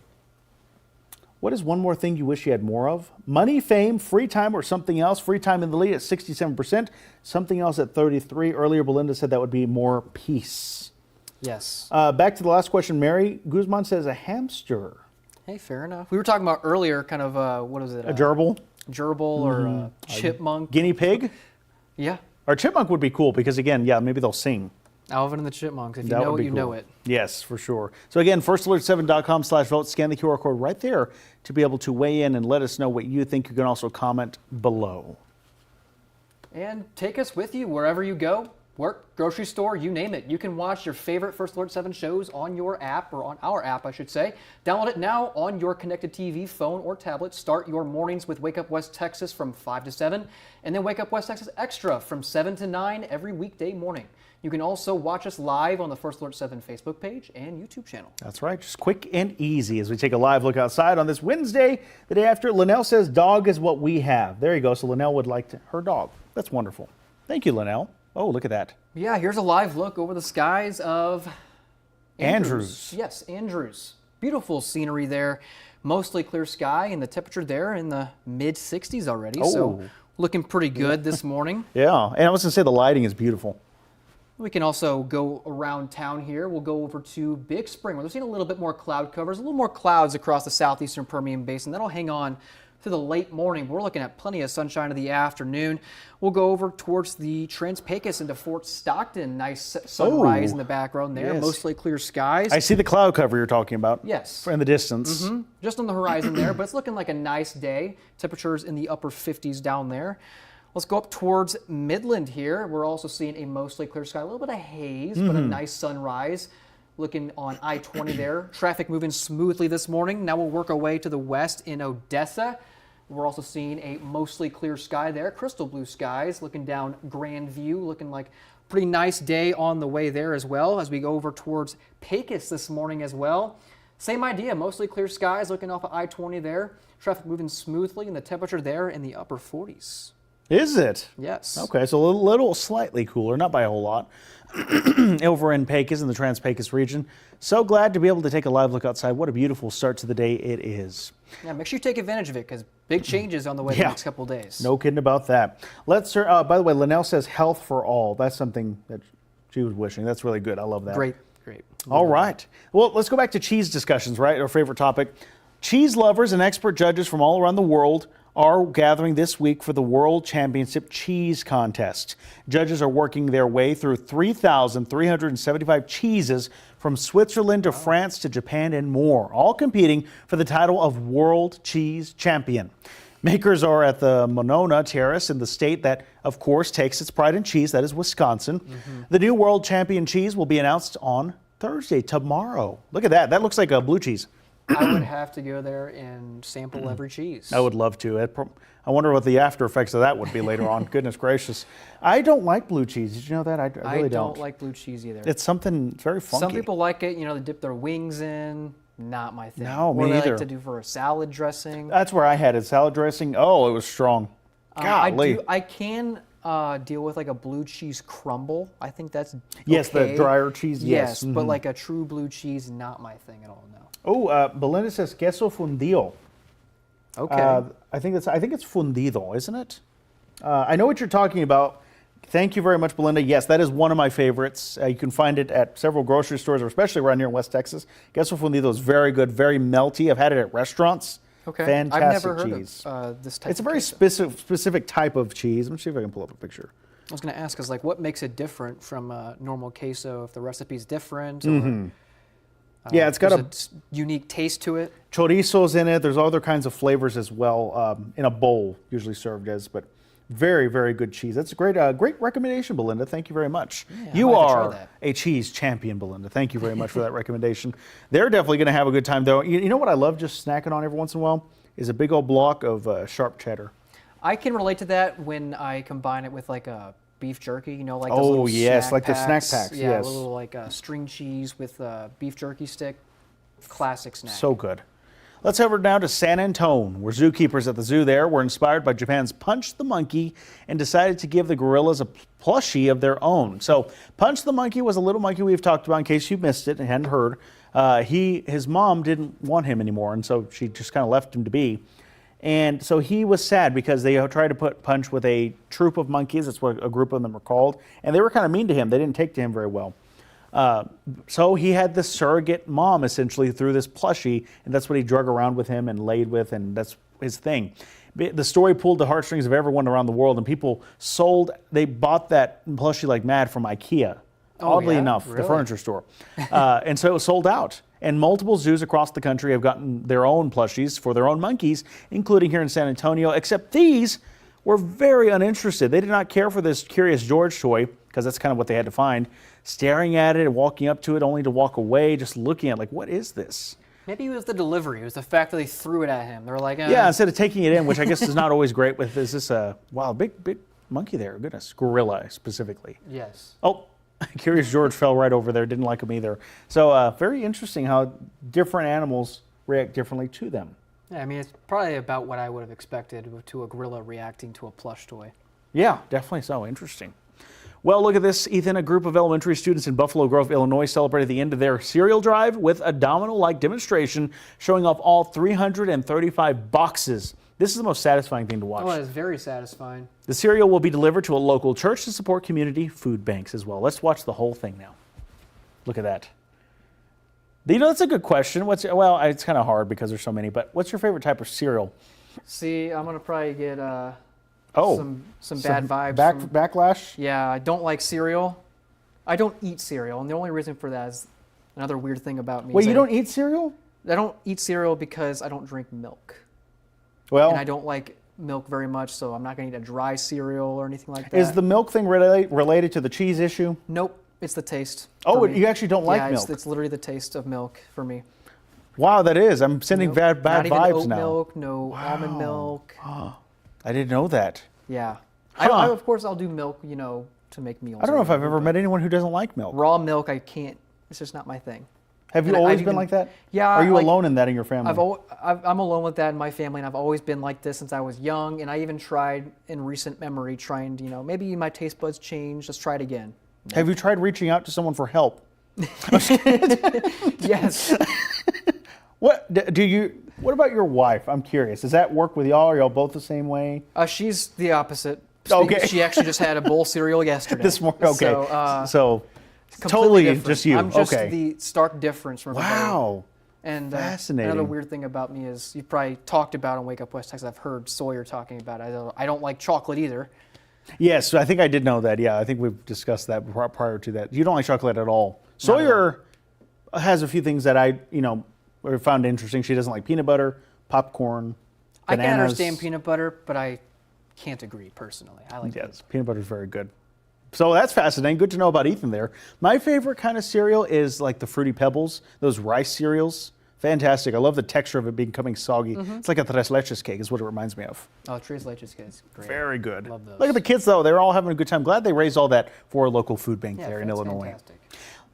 What is one more thing you wish you had more of? Money, fame, free time, or something else? Free time in the lead at 67%. Something else at 33%. Earlier, Belinda said that would be more peace. Yes. Back to the last question. Mary Guzman says a hamster. Hey, fair enough. We were talking about earlier kind of, what is it? A gerbil? Gerbil or a chipmunk. Guinea pig? Yeah. Or chipmunk would be cool because, again, yeah, maybe they'll sing. Alvin and the Chipmunks. If you know it, you know it. Yes, for sure. So again, firstalert7.com/vote. Scan the QR code right there to be able to weigh in and let us know what you think. You can also comment below. And take us with you wherever you go. Work, grocery store, you name it. You can watch your favorite First Alert 7 shows on your app, or on our app, I should say. Download it now on your connected TV, phone, or tablet. Start your mornings with Wake Up West Texas from 5 to 7, and then Wake Up West Texas Extra from 7 to 9 every weekday morning. You can also watch us live on the First Alert 7 Facebook page and YouTube channel. That's right. Just quick and easy as we take a live look outside on this Wednesday, the day after. Linnell says dog is what we have. There you go. So Linnell would like her dog. That's wonderful. Thank you, Linnell. Oh, look at that. Yeah, here's a live look over the skies of Andrews. Yes, Andrews. Beautiful scenery there. Mostly clear sky, and the temperature there in the mid-60s already. Oh. So looking pretty good this morning. Yeah, and I was going to say the lighting is beautiful. We can also go around town here. We'll go over to Big Spring, where we're seeing a little bit more cloud covers, a little more clouds across the southeastern Permian Basin. That'll hang on through the late morning. We're looking at plenty of sunshine in the afternoon. We'll go over towards the Trans-Pecos into Fort Stockton. Nice sunrise in the background there. Yes. Mostly clear skies. I see the cloud cover you're talking about. Yes. In the distance. Just on the horizon there, but it's looking like a nice day. Temperatures in the upper 50s down there. Let's go up towards Midland here. We're also seeing a mostly clear sky, a little bit of haze, but a nice sunrise. Looking on I-20 there. Traffic moving smoothly this morning. Now we'll work our way to the west in Odessa. We're also seeing a mostly clear sky there, crystal blue skies. Looking down Grandview, looking like a pretty nice day on the way there as well. As we go over towards Pecos this morning as well. Same idea, mostly clear skies, looking off of I-20 there. Traffic moving smoothly, and the temperature there in the upper 40s. Is it? Yes. Okay, so a little slightly cooler, not by a whole lot, over in Pecos, in the Trans-Pecos region. So glad to be able to take a live look outside. What a beautiful start to the day it is. Yeah, make sure you take advantage of it, because big changes on the way the next couple of days. No kidding about that. Let's. By the way, Linnell says health for all. That's something that she was wishing. That's really good. I love that. Great. All right. Well, let's go back to cheese discussions, right? Our favorite topic. Cheese lovers and expert judges from all around the world are gathering this week for the World Championship Cheese Contest. Judges are working their way through 3,375 cheeses from Switzerland to France to Japan and more, all competing for the title of World Cheese Champion. Makers are at the Monona Terrace in the state that, of course, takes its pride in cheese, that is Wisconsin. The new World Champion cheese will be announced on Thursday, tomorrow. Look at that. That looks like a blue cheese. I would have to go there and sample every cheese. I would love to. I wonder what the after effects of that would be later on. Goodness gracious. I don't like blue cheese. Did you know that? I really don't. I don't like blue cheese either. It's something very funky. Some people like it. You know, they dip their wings in. Not my thing. No, or me they either. like to do for a salad dressing. That's where I had it. Salad dressing. Oh, it was strong. Golly. I can deal with like a blue cheese crumble. I think that's yes, okay. the drier cheese. Yes, but like a true blue cheese, not my thing at all. No. Oh, Belinda says queso fundido. Okay. I think it's fundido, isn't it? I know what you're talking about. Thank you very much, Belinda. Yes, that is one of my favorites. You can find it at several grocery stores, or especially around here in West Texas. Queso fundido is very good, very melty. I've had it at restaurants. Okay. Fantastic I've never heard cheese. of this type. It's a very specific type of cheese. Let me see if I can pull up a picture. I was going to ask, is like what makes it different from normal queso? If the recipe's different, or yeah, it's got a unique taste to it. Chorizo's in it. There's other kinds of flavors as well in a bowl, usually served as. But very, very good cheese. That's a great recommendation, Belinda. Thank you very much. Yeah, you are a cheese champion, Belinda. Thank you very much for that recommendation. They're definitely going to have a good time, though. You know what I love just snacking on every once in a while is a big old block of sharp cheddar. I can relate to that when I combine it with like a beef jerky, you know, like those oh little yes, snack like packs. the snack packs. Yeah, yes, a little like string cheese with beef jerky stick. Classic snack. So good. Let's head over now to San Antone, where zookeepers at the zoo there were inspired by Japan's Punch the Monkey and decided to give the gorillas a plushie of their own. So Punch the Monkey was a little monkey we've talked about in case you missed it and hadn't heard. His mom didn't want him anymore, and so she just kind of left him to be. And so he was sad because they tried to put Punch with a troop of monkeys. That's what a group of them were called. And they were kind of mean to him. They didn't take to him very well. So he had this surrogate mom essentially through this plushie, and that's what he drug around with him and laid with, and that's his thing. The story pulled the heartstrings of everyone around the world, and people they bought that plushie like mad from IKEA. Oddly enough, really? The furniture store. And so it was sold out. And multiple zoos across the country have gotten their own plushies for their own monkeys, including here in San Antonio, except these were very uninterested. They did not care for this Curious George toy, because that's kind of what they had to find, staring at it and walking up to it only to walk away, just looking at it like, what is this? Maybe it was the delivery. It was the fact that they threw it at him. They were like, Yeah, instead of taking it in, which I guess is not always great with, is this a, wow, big monkey there. Goodness, gorilla specifically. Yes. Oh, Curious George fell right over there, didn't like him either. So very interesting how different animals react differently to them. Yeah, I mean, it's probably about what I would have expected to a gorilla reacting to a plush toy. Yeah, definitely so. Interesting. Well, look at this, Ethan. A group of elementary students in Buffalo Grove, Illinois celebrated the end of their cereal drive with a domino-like demonstration showing off all 335 boxes. This is the most satisfying thing to watch. Oh, it's very satisfying. The cereal will be delivered to a local church to support community food banks as well. Let's watch the whole thing now. Look at that. You know, that's a good question. Well, it's kind of hard because there's so many, but what's your favorite type of cereal? See, I'm going to probably get some bad vibes. Backlash? Yeah, I don't like cereal. I don't eat cereal, and the only reason for that is another weird thing about me. Wait, you don't eat cereal? I don't eat cereal because I don't drink milk. Well, and I don't like milk very much, so I'm not going to eat a dry cereal or anything like that. Is the milk thing related to the cheese issue? Nope, it's the taste. Oh, you actually don't like milk? It's literally the taste of milk for me. Wow, that is. I'm sending bad not vibes even oat now. Milk, no almond milk. I didn't know that. Yeah. Huh. Of course, I'll do milk, to make meals. I don't know if I've ever met anyone who doesn't like milk. Raw milk, I can't. It's just not my thing. Have you always been like that? Yeah. Are you alone in that in your family? I'm alone with that in my family, and I've always been like this since I was young. And I even tried in recent memory, trying to, maybe my taste buds change. Let's try it again. No. Have you tried reaching out to someone for help? Yes. What about your wife? I'm curious. Does that work with y'all? Are y'all both the same way? She's the opposite. Okay. She actually just had a bowl cereal yesterday. This morning. Okay. So totally totally different. just you. I'm just okay. the stark difference from everybody. Wow. And fascinating. Another weird thing about me is you've probably talked about on Wake Up West Texas. I've heard Sawyer talking about it. I don't like chocolate either. Yes, I think I did know that. Yeah, I think we've discussed that prior to that. You don't like chocolate at all. Sawyer has a few things that I found interesting. She doesn't like peanut butter, popcorn, bananas. I can understand peanut butter, but I can't agree personally. I like peanut butter is very good. So that's fascinating. Good to know about Ethan there. My favorite kind of cereal is like the Fruity Pebbles, those rice cereals. Fantastic. I love the texture of it becoming soggy. Mm-hmm. It's like a tres leches cake is what it reminds me of. Oh, tres leches cake is great. Very good. Love those. Look at the kids, though. They're all having a good time. Glad they raised all that for a local food bank there in Illinois. Fantastic.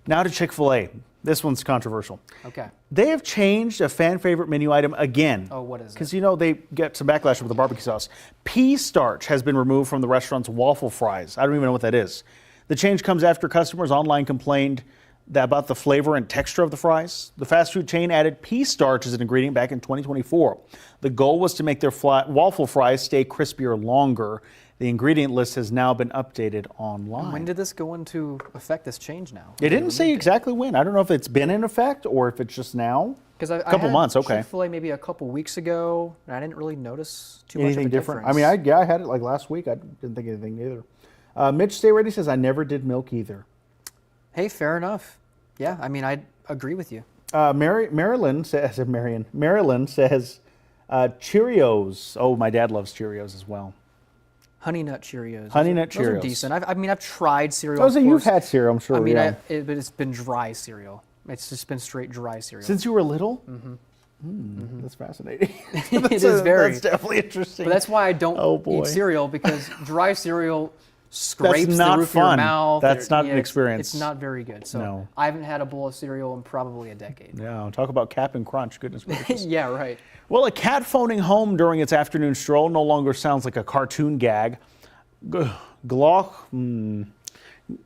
Now to Chick-fil-A. This one's controversial. Okay. They have changed a fan favorite menu item again. Oh, what is it? Because, they get some backlash with the barbecue sauce. Pea starch has been removed from the restaurant's waffle fries. I don't even know what that is. The change comes after customers online complained about the flavor and texture of the fries. The fast food chain added pea starch as an ingredient back in 2024. The goal was to make their waffle fries stay crispier longer. The ingredient list has now been updated online. When did this go into effect, this change now? It didn't say exactly when. I don't know if it's been in effect or if it's just now. Because a couple months, okay. Chick-fil-A maybe a couple weeks ago, and I didn't really notice too Anything much of a different? difference. I mean, I had it like last week. I didn't think anything either. Mitch Stay Ready says, I never did milk either. Hey, fair enough. Yeah, I mean, I agree with you. Marilyn says, Cheerios. Oh, my dad loves Cheerios as well. Honey Nut Cheerios. Honey Nut Those Cheerios. are decent. I've tried cereal. Oh, so you've had cereal, I'm sure. I mean, yeah. but it's been dry cereal. It's just been straight dry cereal. Since you were little? Mm-hmm. That's fascinating. It is very. That's definitely interesting. But that's why I don't eat cereal, because dry cereal scrapes That's not the roof fun. of your mouth. That's not an it's- experience. It's not very good. So No. I haven't had a bowl of cereal in probably a decade. Yeah, talk about Cap'n Crunch. Goodness gracious. Yeah, right. Well, a cat phoning home during its afternoon stroll no longer sounds like a cartoon gag.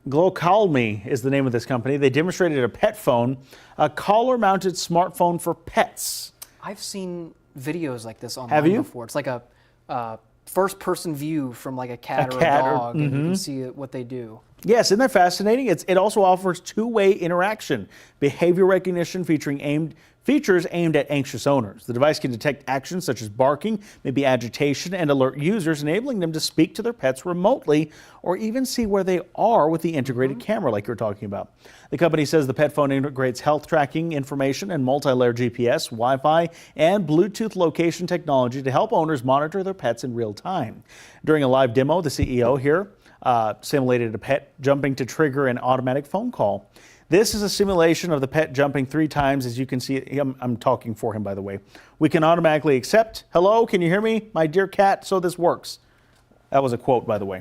Glocalme is the name of this company. They demonstrated a pet phone, a collar-mounted smartphone for pets. I've seen videos like this online Have you? before. It's like a first-person view from like a cat or a cat or- dog, and you can see what they do. Yes, isn't that fascinating? It also offers two-way interaction, behavior recognition features aimed at anxious owners. The device can detect actions such as barking, maybe agitation, and alert users, enabling them to speak to their pets remotely or even see where they are with the integrated camera like you're talking about. The company says the pet phone integrates health tracking information and multi-layer GPS, Wi-Fi, and Bluetooth location technology to help owners monitor their pets in real time. During a live demo, the CEO here simulated a pet jumping to trigger an automatic phone call. This is a simulation of the pet jumping 3 times. As you can see, I'm talking for him, by the way. We can automatically accept. Hello, can you hear me? My dear cat, so this works. That was a quote, by the way.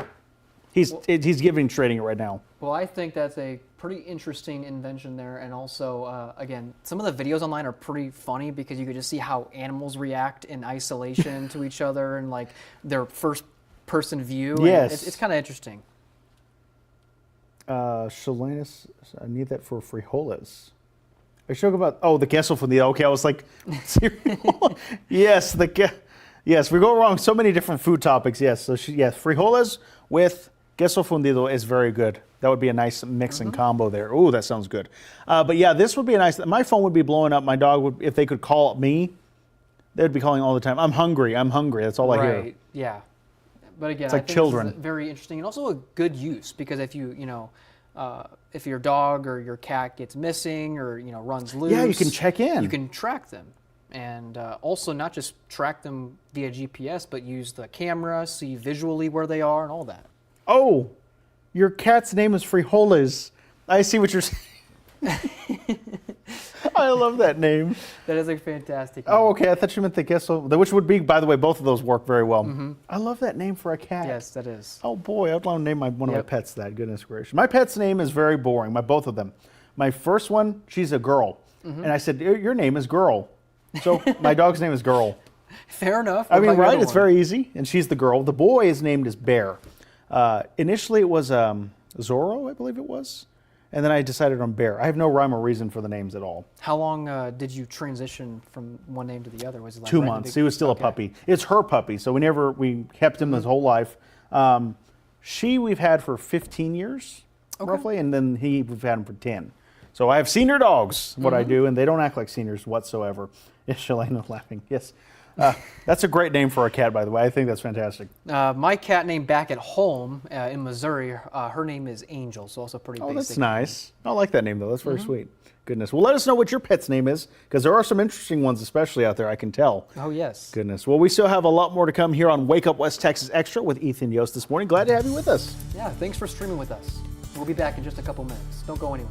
He's demonstrating it right now. Well, I think that's a pretty interesting invention there. And also, again, some of the videos online are pretty funny because you could just see how animals react in isolation to each other and like their first person view. Yes. And it's kind of interesting. Shalanis, I need that for frijoles. Are you talking about, the queso fundido? Okay, I was like, cereal. Yes, yes, we go wrong. So many different food topics. Yes, so frijoles with queso fundido is very good. That would be a nice mix and combo there. Ooh, that sounds good. But yeah, this would be a nice, my phone would be blowing up. My dog would, if they could call me, they'd be calling all the time. I'm hungry. That's all I hear. Right, yeah. But again, It's like I think children. this is very interesting and also a good use because if if your dog or your cat gets missing or runs loose, Yeah, you can check in. You can track them, and also not just track them via GPS, but use the camera, see visually where they are, and all that. Oh, your cat's name is Frijoles. I see what you're saying. I love that name. That is a fantastic name. Oh, okay. I thought you meant the queso, which would be, by the way, both of those work very well. I love that name for a cat. Yes, that is. Oh boy, I'd want to name one of my pets that. Goodness gracious. My pet's name is very boring. Both of them. My first one, she's a girl, and I said, "Your name is Girl," so my dog's name is Girl. Fair enough. I What mean, about your right? other It's one? very easy, and she's the girl. The boy is named as Bear. Initially, it was Zorro, I believe it was. And then I decided on Bear. I have no rhyme or reason for the names at all. How long did you transition from one name to the other? Was it like 2 right in the months. big- He was still a puppy. It's her puppy, so we kept him his whole life. We've had for 15 years, roughly, and then we've had him for 10. So I have senior dogs, what I do, and they don't act like seniors whatsoever. Yes, Shalana laughing. Yes. That's a great name for a cat, by the way. I think that's fantastic. My cat named back at home in Missouri, her name is Angel, so also pretty basic. Oh, that's nice. I like that name, though. That's very sweet. Goodness. Well, let us know what your pet's name is, because there are some interesting ones, especially out there, I can tell. Oh, yes. Goodness. Well, we still have a lot more to come here on Wake Up West Texas Extra with Ethan Yost this morning. Glad to have you with us. Yeah, thanks for streaming with us. We'll be back in just a couple minutes. Don't go anywhere.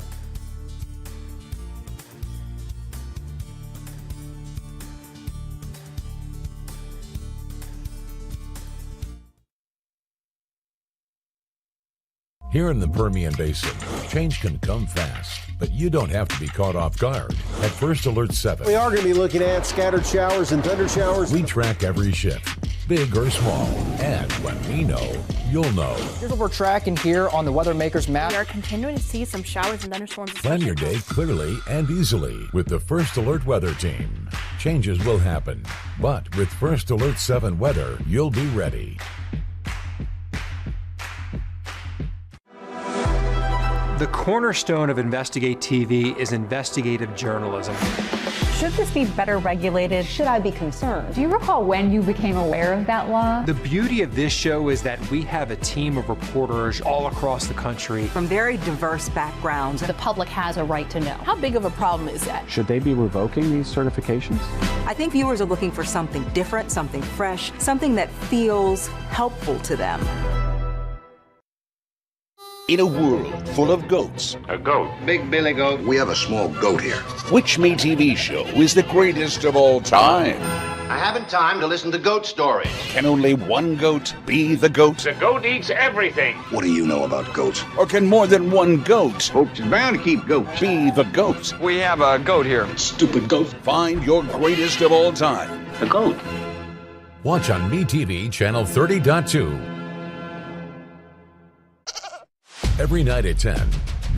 Here in the Permian Basin, change can come fast, but you don't have to be caught off guard. At First Alert 7, We are going to be looking at scattered showers and thunder showers. we track every shift, big or small. And when we know, you'll know. Here's what we're tracking here on the Weather Maker's map. We are continuing to see some showers and thunderstorms. Plan your day clearly and easily with the First Alert Weather Team. Changes will happen, but with First Alert 7 weather, you'll be ready. The cornerstone of Investigate TV is investigative journalism. Should this be better regulated? Should I be concerned? Do you recall when you became aware of that law? The beauty of this show is that we have a team of reporters all across the country. From very diverse backgrounds. The public has a right to know. How big of a problem is that? Should they be revoking these certifications? I think viewers are looking for something different, something fresh, something that feels helpful to them. In a world full of goats. A goat. Big Billy goat. We have a small goat here. Which Me TV show is the greatest of all time? I haven't time to listen to goat stories. Can only one goat be the goat? The goat eats everything. What do you know about goats? Or can more than one goat, Folks is bound to keep goats. be the goat? We have a goat here. Stupid goat. Find your greatest of all time. A goat. Watch on MeTV Channel 30.2. Every night at 10.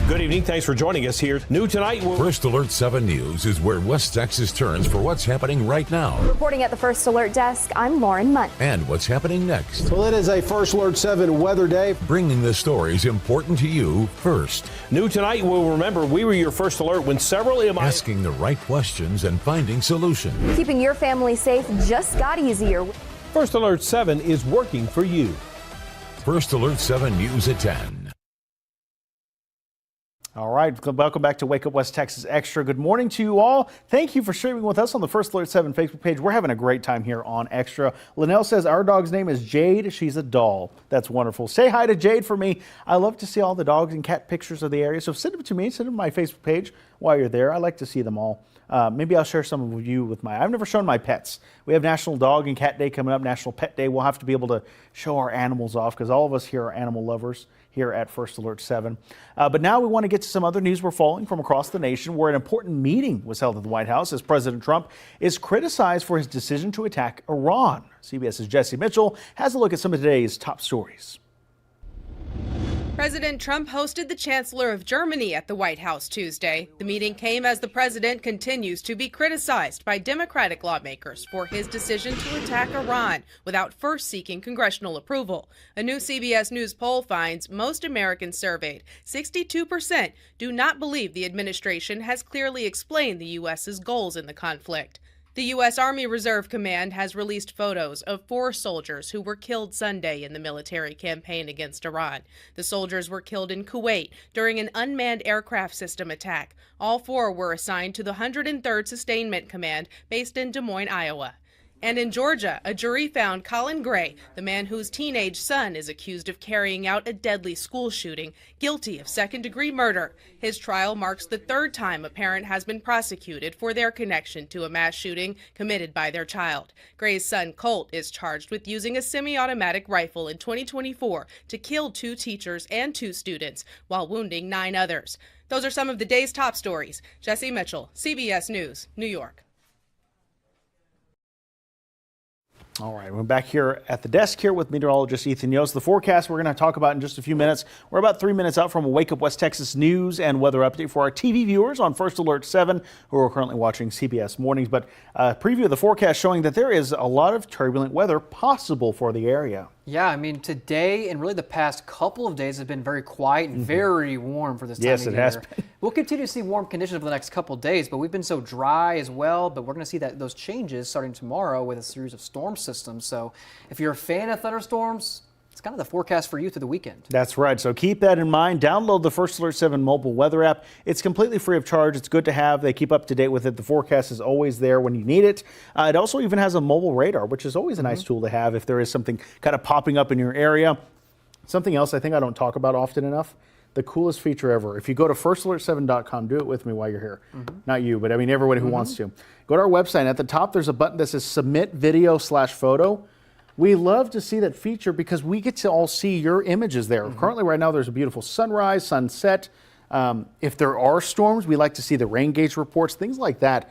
Good evening. Thanks for joining us here. New tonight. First Alert 7 News is where West Texas turns for what's happening right now. Reporting at the First Alert desk, I'm Lauren Munt. And what's happening next. Well, it is a First Alert 7 weather day. Bringing the stories important to you first. New tonight, we'll remember we were your First Alert when several asking the right questions and finding solutions. Keeping your family safe just got easier. First Alert 7 is working for you. First Alert 7 News at 10. All right, welcome back to Wake Up West Texas Extra. Good morning to you all. Thank you for streaming with us on the First Alert 7 Facebook page. We're having a great time here on Extra. Linnell says our dog's name is Jade. She's a doll. That's wonderful. Say hi to Jade for me. I love to see all the dogs and cat pictures of the area. So send them to me. Send them to my Facebook page while you're there. I like to see them all. Maybe I'll share some of you with I've never shown my pets. We have National Dog and Cat Day coming up, National Pet Day. We'll have to be able to show our animals off because all of us here are animal lovers here at First Alert 7. But now we want to get to some other news we're following from across the nation where an important meeting was held at the White House as President Trump is criticized for his decision to attack Iran. CBS's Jesse Mitchell has a look at some of today's top stories. President Trump hosted the Chancellor of Germany at the White House Tuesday. The meeting came as the president continues to be criticized by Democratic lawmakers for his decision to attack Iran without first seeking congressional approval. A new CBS News poll finds most Americans surveyed, 62%, do not believe the administration has clearly explained the U.S.'s goals in the conflict. The U.S. Army Reserve Command has released photos of 4 soldiers who were killed Sunday in the military campaign against Iran. The soldiers were killed in Kuwait during an unmanned aircraft system attack. All 4 were assigned to the 103rd Sustainment Command based in Des Moines, Iowa. And in Georgia, a jury found Colin Gray, the man whose teenage son is accused of carrying out a deadly school shooting, guilty of second-degree murder. His trial marks the 3rd time a parent has been prosecuted for their connection to a mass shooting committed by their child. Gray's son, Colt, is charged with using a semi-automatic rifle in 2024 to kill 2 teachers and 2 students while wounding 9 others. Those are some of the day's top stories. Jesse Mitchell, CBS News, New York. All right, we're back here at the desk here with meteorologist Ethan Yost. The forecast we're going to talk about in just a few minutes. We're about 3 minutes out from a Wake Up West Texas news and weather update for our TV viewers on First Alert 7 who are currently watching CBS Mornings. But a preview of the forecast showing that there is a lot of turbulent weather possible for the area. Yeah, I mean, today and really the past couple of days have been very quiet and very warm for this time of year. Yes, it has been. We'll continue to see warm conditions for the next couple of days, but we've been so dry as well. But we're going to see those changes starting tomorrow with a series of storm systems. So if you're a fan of thunderstorms, it's kind of the forecast for you through the weekend. That's right. So keep that in mind. Download the First Alert 7 mobile weather app. It's completely free of charge. It's good to have. They keep up to date with it. The forecast is always there when you need it. It also even has a mobile radar, which is always a nice tool to have if there is something kind of popping up in your area. Something else I think I don't talk about often enough. The coolest feature ever. If you go to firstalert7.com, do it with me while you're here. Not you, but I mean everybody who wants to. Go to our website. At the top, there's a button that says Submit Video/Photo. We love to see that feature because we get to all see your images there. Currently, right now, there's a beautiful sunrise, sunset. If there are storms, we like to see the rain gauge reports. Things like that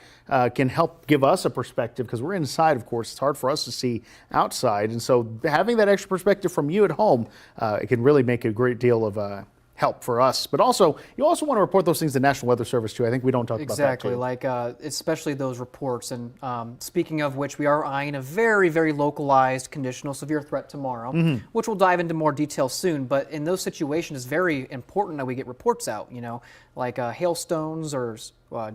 can help give us a perspective because we're inside, of course. It's hard for us to see outside. And so having that extra perspective from you at home, it can really make a great deal of help for us. But also, you also want to report those things to the National Weather Service, too. I think we don't talk about that, Exactly, too. like especially those reports. And speaking of which, we are eyeing a very, very localized conditional severe threat tomorrow, which we'll dive into more detail soon. But in those situations, it's very important that we get reports out, like hailstones or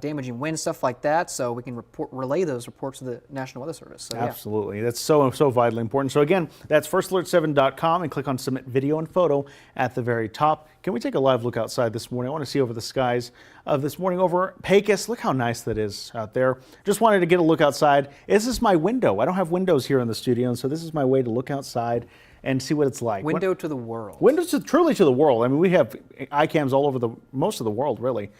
damaging wind, stuff like that, so we can relay those reports to the National Weather Service. So, Absolutely. That's so vitally important. So again, that's firstalert7.com and click on Submit Video and Photo at the very top. Can we take a live look outside this morning? I want to see over the skies of this morning over Pecos. Look how nice that is out there. Just wanted to get a look outside. This is my window. I don't have windows here in the studio, and so this is my way to look outside and see what it's like. Window to the world. Windows truly to the world. I mean, we have iCams all over most of the world, really.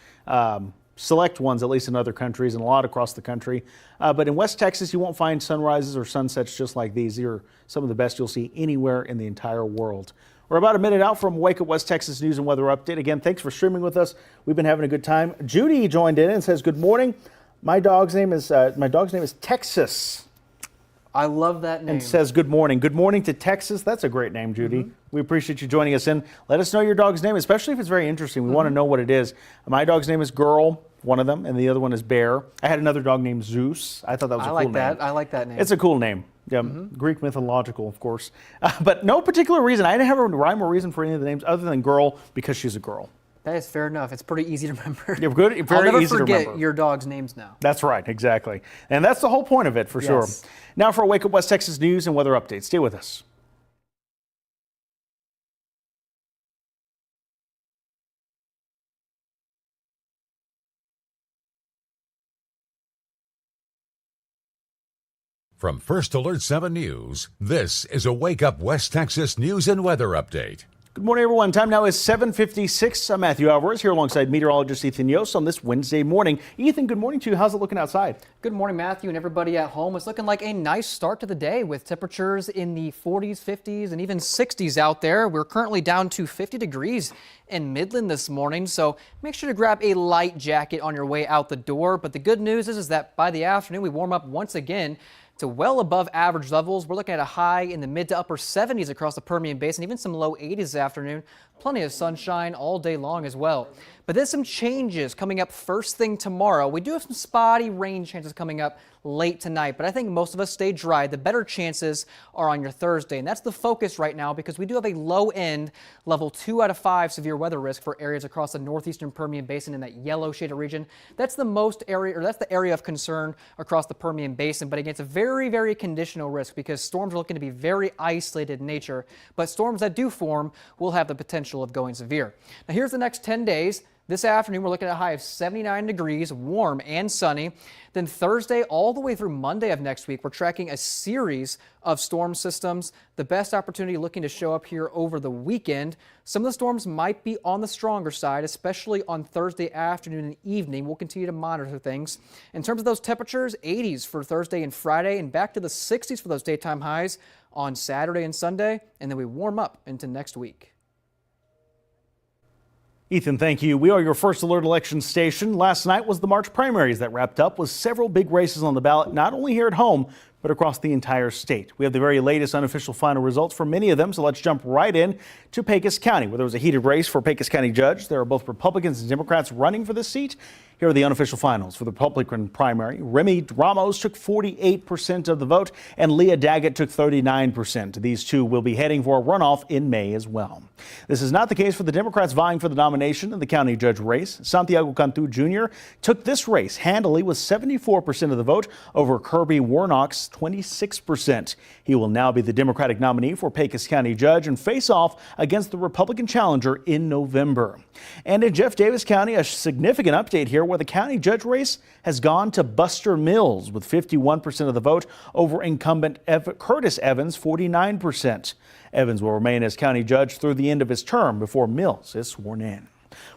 Select ones, at least in other countries, and a lot across the country. But in West Texas, you won't find sunrises or sunsets just like these. These are some of the best you'll see anywhere in the entire world. We're about a minute out from Wake Up West Texas News and Weather Update. Again, thanks for streaming with us. We've been having a good time. Judy joined in and says, "Good morning. My dog's name is Texas." I love that name. And says, "Good morning. Good morning to Texas." That's a great name, Judy. We appreciate you joining us in. Let us know your dog's name, especially if it's very interesting. We want to know what it is. My dog's name is Girl, one of them, and the other one is Bear. I had another dog named Zeus. I thought that was a cool name. I like that name. It's a cool name. Yeah, Greek mythological, of course. But no particular reason. I didn't have a rhyme or reason for any of the names other than Girl because she's a girl. That is fair enough. It's pretty easy to remember. You're good. Very I'll never easy to forget remember. your dog's names now. That's right, exactly. And that's the whole point of it, for sure. Now for Wake Up West Texas News and Weather Update. Stay with us. From First Alert 7 News, this is a Wake Up West Texas News and Weather Update. Good morning, everyone. Time now is 7:56. I'm Matthew Alvarez here alongside meteorologist Ethan Yost on this Wednesday morning. Ethan, good morning to you. How's it looking outside? Good morning, Matthew, and everybody at home. It's looking like a nice start to the day with temperatures in the 40s, 50s, and even 60s out there. We're currently down to 50 degrees in Midland this morning, so make sure to grab a light jacket on your way out the door. But the good news is that by the afternoon, we warm up once again to well above average levels. We're looking at a high in the mid to upper 70s across the Permian Basin, even some low 80s this afternoon. Plenty of sunshine all day long as well. But there's some changes coming up first thing tomorrow. We do have some spotty rain chances coming up late tonight, but I think most of us stay dry. The better chances are on your Thursday, and that's the focus right now because we do have a low end level 2 out of 5 severe weather risk for areas across the northeastern Permian Basin in that yellow shaded region. That's the that's the area of concern across the Permian Basin, but again, it's a very, very conditional risk because storms are looking to be very isolated in nature, but storms that do form will have the potential of going severe. Now here's the next 10 days. This afternoon, we're looking at a high of 79 degrees, warm and sunny. Then Thursday, all the way through Monday of next week, we're tracking a series of storm systems. The best opportunity looking to show up here over the weekend. Some of the storms might be on the stronger side, especially on Thursday afternoon and evening. We'll continue to monitor things. In terms of those temperatures, 80s for Thursday and Friday, and back to the 60s for those daytime highs on Saturday and Sunday. And then we warm up into next week. Ethan, thank you. We are your First Alert election station. Last night was the March primaries that wrapped up with several big races on the ballot, not only here at home, but across the entire state. We have the very latest unofficial final results for many of them, so let's jump right in to Pecos County, where there was a heated race for Pecos County judge. There are both Republicans and Democrats running for this seat. Here are the unofficial finals for the Republican primary. Remy Ramos took 48% of the vote, and Leah Daggett took 39%. These two will be heading for a runoff in May as well. This is not the case for the Democrats vying for the nomination in the county judge race. Santiago Cantu Jr. took this race handily with 74% of the vote over Kirby Warnock's 26%. He will now be the Democratic nominee for Pecos County judge and face off against the Republican challenger in November. And in Jeff Davis County, a significant update here where the county judge race has gone to Buster Mills with 51% of the vote over incumbent Curtis Evans, 49%. Evans will remain as county judge through the end of his term before Mills is sworn in.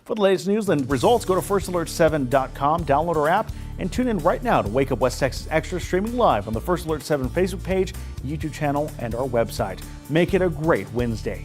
For the latest news and results, go to firstalert7.com, download our app, and tune in right now to Wake Up West Texas Extra, streaming live on the First Alert 7 Facebook page, YouTube channel, and our website. Make it a great Wednesday.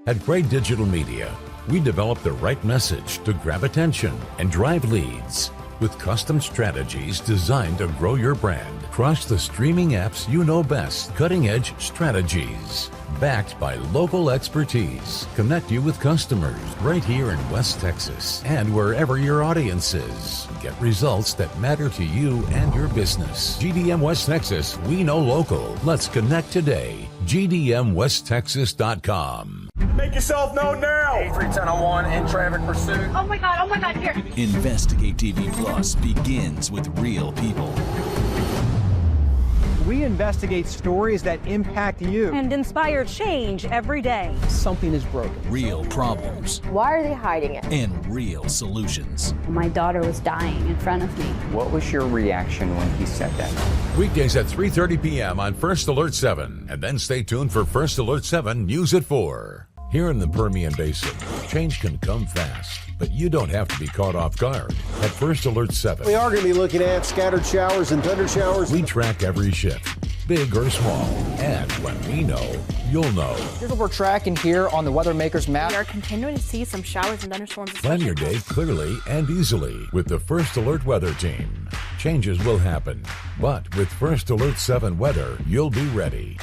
At Great Digital Media, we develop the right message to grab attention and drive leads. With custom strategies designed to grow your brand, trust the streaming apps you know best, cutting-edge strategies. Backed by local expertise, connect you with customers right here in West Texas and wherever your audience is. Get results that matter to you and your business. GDM West Texas, we know local. Let's connect today. GDMWestTexas.com. Make yourself known now. 831001 in traffic pursuit. Oh my God, here. Investigate TV Plus begins with real people. We investigate stories that impact you. And inspire change every day. Something is broken. Real problems. Why are they hiding it? And real solutions. My daughter was dying in front of me. What was your reaction when he said that? Weekdays at 3:30 p.m. on First Alert 7. And then stay tuned for First Alert 7 News at 4. Here in the Permian Basin, change can come fast, but you don't have to be caught off guard. At First Alert 7, We are going to be looking at scattered showers and thunder showers. we track every shift, big or small. And when we know, you'll know. Here's what we're tracking here on the Weather Makers map. We are continuing to see some showers and thunderstorms. Plan your day clearly and easily with the First Alert Weather Team. Changes will happen, but with First Alert 7 weather, you'll be ready.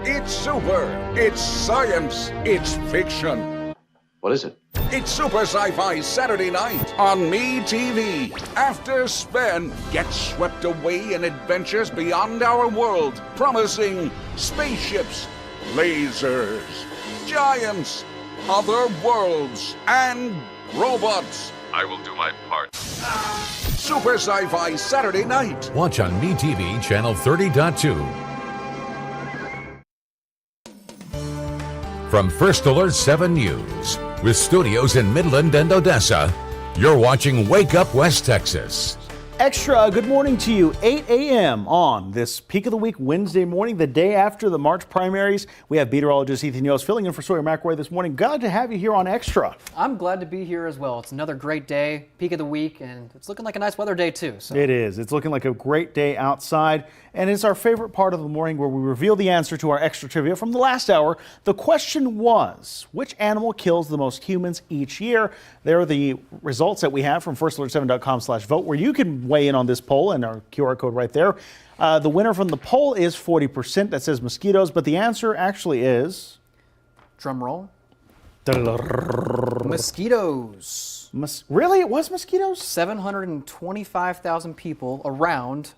It's super, it's science, it's fiction. What is it? It's Super Sci-Fi Saturday night on MeTV. After Sven gets swept away in adventures beyond our world, promising spaceships, lasers, giants, other worlds, and robots. I will do my part. Super Sci-Fi Saturday night. Watch on MeTV Channel 30.2. From First Alert 7 News, with studios in Midland and Odessa, you're watching Wake Up West Texas. Extra, good morning to you. 8 a.m. on this Peak of the Week Wednesday morning, the day after the March primaries. We have meteorologist Ethan Yost filling in for Sawyer McRoy this morning. Glad to have you here on Extra. I'm glad to be here as well. It's another great day, peak of the week, and it's looking like a nice weather day too. So. It is. It's looking like a great day outside, and it's our favorite part of the morning where we reveal the answer to our extra trivia from the last hour. The question was, which animal kills the most humans each year? There are the results that we have from firstalert7.com/vote, where you can weigh in on this poll, and our QR code right there. The winner from the poll is 40%. That says mosquitoes, but the answer actually is... Drum roll. Mosquitoes. Really? It was mosquitoes? 725,000 people around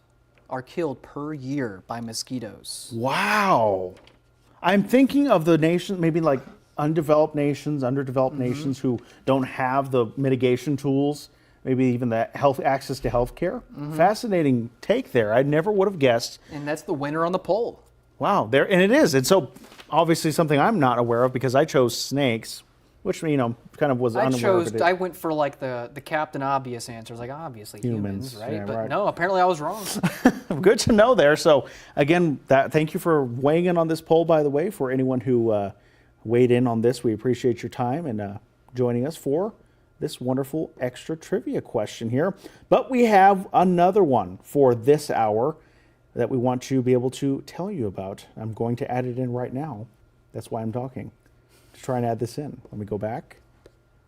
are killed per year by mosquitoes. Wow. I'm thinking of the nations, maybe like undeveloped nations, underdeveloped nations who don't have the mitigation tools, maybe even the access to health care. Fascinating take there. I never would have guessed. And that's the winner on the poll. Wow, there, and it is. And so obviously something I'm not aware of because I chose snakes, which, you know, kind of was unaware of it. I went for like the Captain Obvious answer. I was like, obviously humans, right? Yeah, but right. no, apparently I was wrong. Good to know there. So again, thank you for weighing in on this poll, by the way, for anyone who weighed in on this. We appreciate your time and joining us for this wonderful extra trivia question here. But we have another one for this hour that we want to be able to tell you about. I'm going to add it in right now. That's why I'm talking, to try and add this in. Let me go back.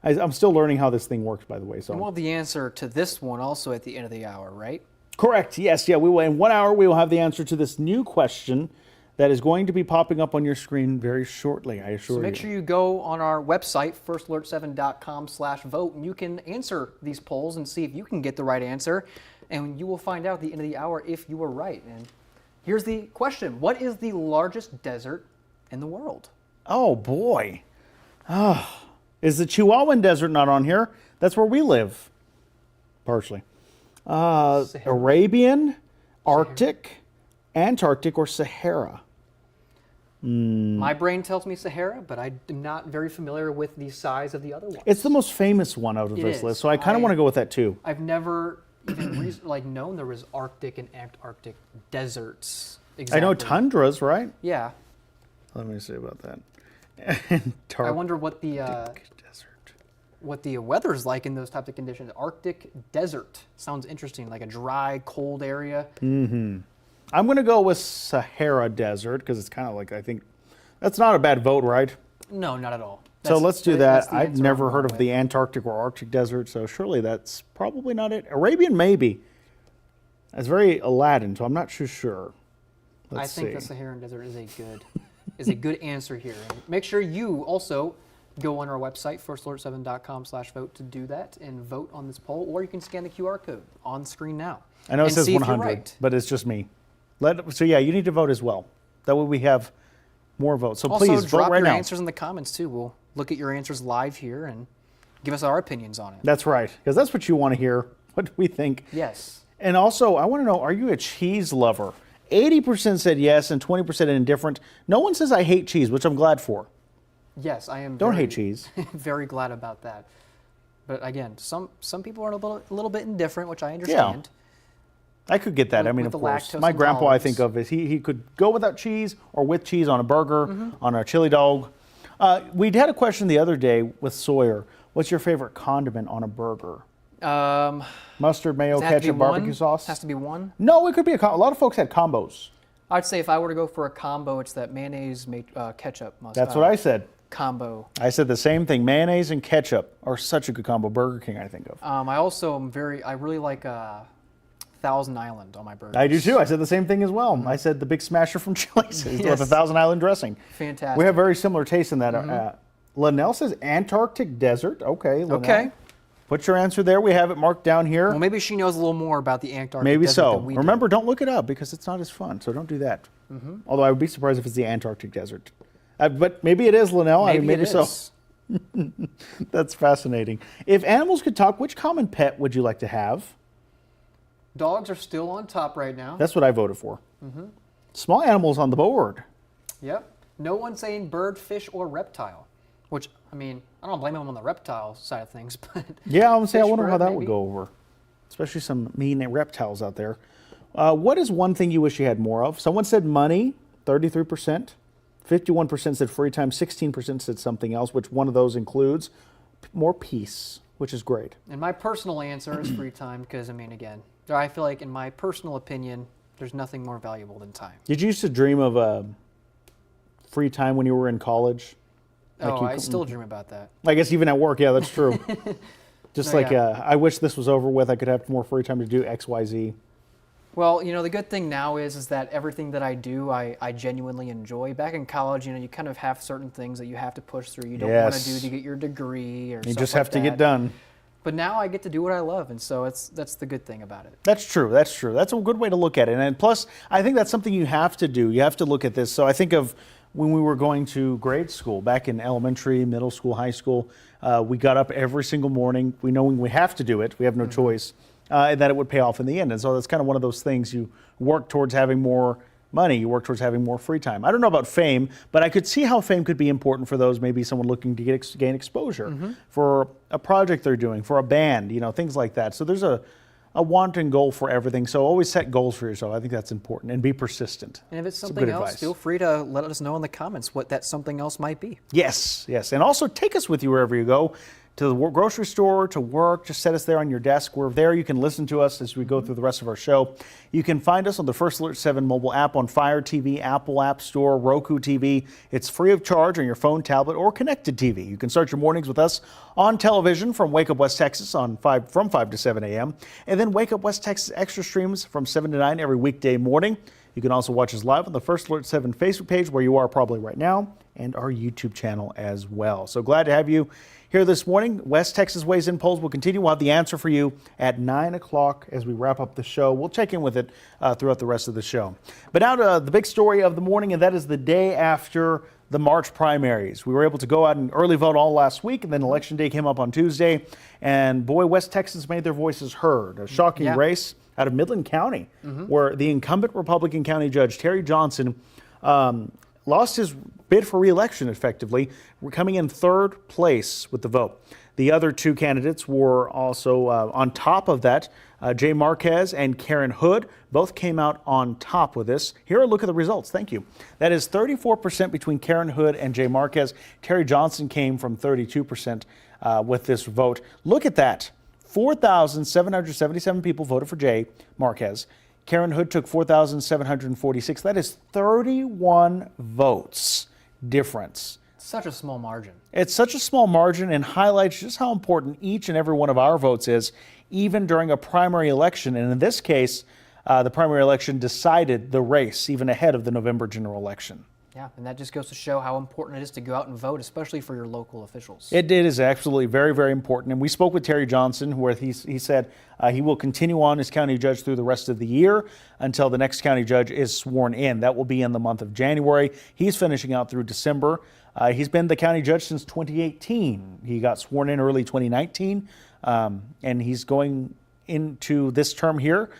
I'm still learning how this thing works, by the way. So And we'll have the answer to this one also at the end of the hour, right? Correct. Yes. Yeah. We will. In 1 hour, we will have the answer to this new question that is going to be popping up on your screen very shortly. I assure you. So make sure you go on our website, firstalert7.com/vote, and you can answer these polls and see if you can get the right answer. And you will find out at the end of the hour if you were right. And here's the question: what is the largest desert in the world? Oh boy. Is the Chihuahuan Desert not on here? That's where we live. Partially. Arabian, Arctic, Antarctic, or Sahara? My brain tells me Sahara, but I am not very familiar with the size of the other ones. It's the most famous one out of this list, so I kind of want to go with that too. I've never even known there was Arctic and Antarctic deserts. Exactly. I know tundras, right? Yeah. Let me see about that. I wonder what the weather's like in those types of conditions. Arctic desert sounds interesting, like a dry, cold area. I'm going to go with Sahara Desert because it's kind of like, I think, that's not a bad vote, right? No, not at all. So let's do that. I've never heard of the Antarctic or Arctic desert, so surely that's probably not it. Arabian, maybe. It's very Aladdin, so I'm not too sure. I think the Saharan Desert is a good answer here. And make sure you also go on our website, firstalert7.com/vote, to do that and vote on this poll, or you can scan the QR code on screen now. I know it says see if you're 100, right. but it's just me. So yeah, you need to vote as well. That way we have more votes. So Also, please vote drop right your now. answers in the comments too. We'll look at your answers live here and give us our opinions on it. That's right, because that's what you want to hear. What do we think? Yes. And also, I want to know, are you a cheese lover? 80% said yes and 20% indifferent. No one says I hate cheese, which I'm glad for. Yes, I am. Don't hate cheese. Very glad about that. But again, some people are a little bit indifferent, which I understand. I could get that. I mean, of course. My grandpa, I think of, is he could go without cheese or with cheese on a burger, on a chili dog. We had a question the other day with Sawyer. What's your favorite condiment on a burger? Mustard, mayo, ketchup, barbecue sauce? Has to be one? No, it could be a lot of folks had combos. I'd say if I were to go for a combo, it's that mayonnaise, ketchup. That's what I said. Combo. I said the same thing. Mayonnaise and ketchup are such a good combo. Burger King, I think of. I also am I really like Thousand Island on my burgers. I do too. I said the same thing as well. I said the big smasher from Chili's with the Thousand Island dressing. Fantastic. We have very similar tastes in that. Linnell says Antarctic desert. Okay, Linnell. Okay. Put your answer there. We have it marked down here. Well, maybe she knows a little more about the Antarctic maybe desert so. than we Remember, don't look it up because it's not as fun. So don't do that. Although I would be surprised if it's the Antarctic desert. But maybe it is, Linnell. Maybe so. That's fascinating. If animals could talk, which common pet would you like to have? Dogs are still on top right now. That's what I voted for. Small animals on the board. Yep. No one's saying bird, fish, or reptile. Which, I mean, I don't blame them on the reptile side of things, but yeah, I would say I wonder how that maybe would go over. Especially some mean reptiles out there. What is one thing you wish you had more of? Someone said money, 33%. 51% said free time. 16% said something else, which one of those includes more peace, which is great. And my personal answer is free time because, I mean, again, I feel like in my personal opinion, there's nothing more valuable than time. Did you used to dream of free time when you were in college? I still dream about that. I guess even at work, yeah, that's true. Just I wish this was over with. I could have more free time to do X, Y, Z. Well, the good thing now is that everything that I do, I genuinely enjoy. Back in college, you kind of have certain things that you have to push through. You don't want to do to get your degree or you just have to get done. But now I get to do what I love, and so that's the good thing about it. That's true. That's true. That's a good way to look at it. And plus, I think that's something you have to do. You have to look at this. So I think of when we were going to grade school, back in elementary, middle school, high school, we got up every single morning. We know when we have to do it. We have no choice. And that it would pay off in the end. And so that's kind of one of those things. You work towards having more money. You work towards having more free time. I don't know about fame, but I could see how fame could be important for those, maybe someone looking to gain exposure for a project they're doing, for a band, things like that. So there's a want and goal for everything. So always set goals for yourself. I think that's important, and be persistent. And if it's something else, feel free to let us know in the comments what that something else might be. Yes, yes. And also take us with you wherever you go. To the grocery store, to work, just set us there on your desk. We're there. You can listen to us as we go through the rest of our show. You can find us on the First Alert 7 mobile app on Fire TV, Apple App Store, Roku TV. It's free of charge on your phone, tablet, or connected TV. You can start your mornings with us on television from Wake Up West Texas from 5 to 7 a.m. And then Wake Up West Texas extra streams from 7 to 9 every weekday morning. You can also watch us live on the First Alert 7 Facebook page, where you are probably right now, and our YouTube channel as well. So glad to have you here this morning. West Texas Weighs In polls will continue. We'll have the answer for you at 9 o'clock as we wrap up the show. We'll check in with it throughout the rest of the show. But now to the big story of the morning, and that is the day after the March primaries. We were able to go out and early vote all last week, and then Election Day came up on Tuesday. And boy, West Texas made their voices heard. A shocking race out of Midland County, where the incumbent Republican county judge, Terry Johnson, lost his bid for re-election effectively. We're coming in third place with the vote. The other two candidates were also on top of that. Jay Marquez and Karen Hood both came out on top with this. Here are a look at the results. Thank you. That is 34% between Karen Hood and Jay Marquez. Terry Johnson came from 32% with this vote. Look at that. 4,777 people voted for Jay Marquez. Karen Hood took 4,746. That is 31 votes difference. Such a small margin. It's such a small margin, and highlights just how important each and every one of our votes is, even during a primary election. And in this case, the primary election decided the race even ahead of the November general election. Yeah, and that just goes to show how important it is to go out and vote, especially for your local officials. It is absolutely very, very important. And we spoke with Terry Johnson, where he said he will continue on as county judge through the rest of the year until the next county judge is sworn in. That will be in the month of January. He's finishing out through December. He's been the county judge since 2018. He got sworn in early 2019, and he's going into this term here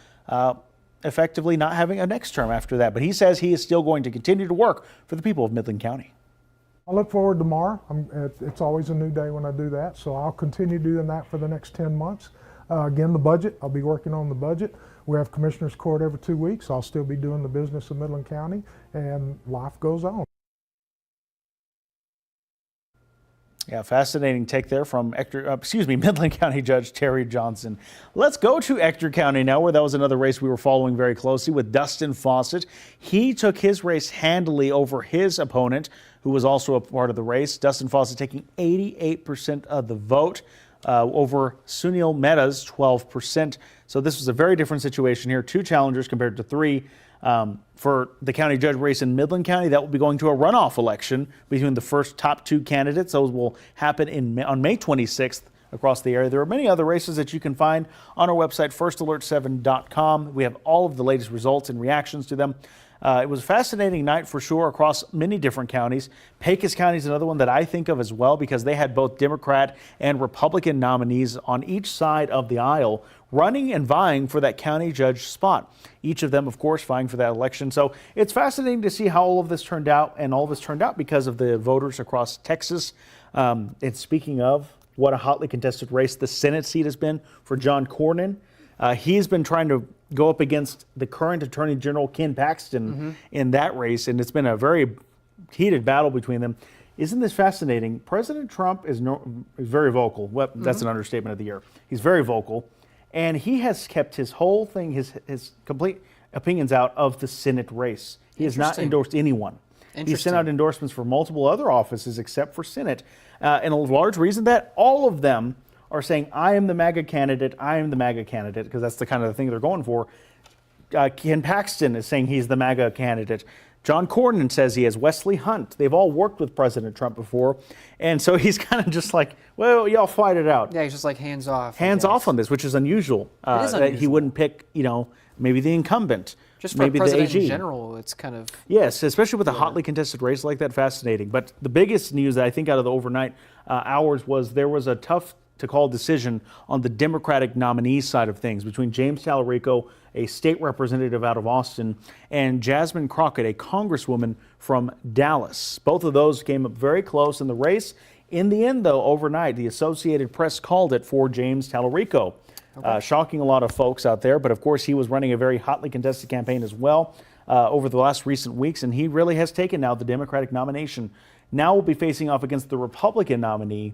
effectively not having a next term after that. But he says he is still going to continue to work for the people of Midland County. I look forward to tomorrow. It's always a new day when I do that, so I'll continue doing that for the next 10 months. Again, the budget, I'll be working on the budget. We have Commissioners Court every 2 weeks. I'll still be doing the business of Midland County, and life goes on. Yeah, fascinating take there from Midland County Judge Terry Johnson. Let's go to Ector County now, where that was another race we were following very closely with Dustin Fawcett. He took his race handily over his opponent, who was also a part of the race. Dustin Fawcett taking 88% of the vote over Sunil Mehta's 12%. So this was a very different situation here. 2 challengers compared to 3. For the county judge race in Midland County, that will be going to a runoff election between the first top 2 candidates. Those will happen on May 26th across the area. There are many other races that you can find on our website, firstalert7.com. We have all of the latest results and reactions to them. It was a fascinating night for sure across many different counties. Pecos County is another one that I think of as well because they had both Democrat and Republican nominees on each side of the aisle running and vying for that county judge spot. Each of them, of course, vying for that election. So it's fascinating to see how all of this turned out, and all of this turned out because of the voters across Texas. And speaking of what a hotly contested race the Senate seat has been for John Cornyn. He's been trying to go up against the current Attorney General Ken Paxton in that race, and it's been a very heated battle between them. Isn't this fascinating? President Trump is very vocal. Well, that's an understatement of the year. He's very vocal, and he has kept his whole thing, his complete opinions out of the Senate race. He has not endorsed anyone. He sent out endorsements for multiple other offices except for Senate, and a large reason that all of them are saying, I am the MAGA candidate, I am the MAGA candidate, because that's the kind of thing they're going for. Ken Paxton is saying he's the MAGA candidate. John Cornyn says he is. Wesley Hunt. They've all worked with President Trump before. And so he's kind of just like, well, y'all fight it out. Yeah, he's just like hands off. Hands off on this, which is unusual. It is unusual. That he wouldn't pick, maybe the incumbent. Just for maybe president the AG. in general, it's kind of... Yes, especially with a hotly contested race like that, fascinating. But the biggest news that I think out of the overnight hours was there was a tough to call decision on the Democratic nominee side of things between James Talarico, a state representative out of Austin, and Jasmine Crockett, a congresswoman from Dallas. Both of those came up very close in the race. In the end, though, overnight, the Associated Press called it for James Talarico. Shocking a lot of folks out there, but of course he was running a very hotly contested campaign as well over the last recent weeks, and he really has taken now the Democratic nomination. Now we'll be facing off against the Republican nominee.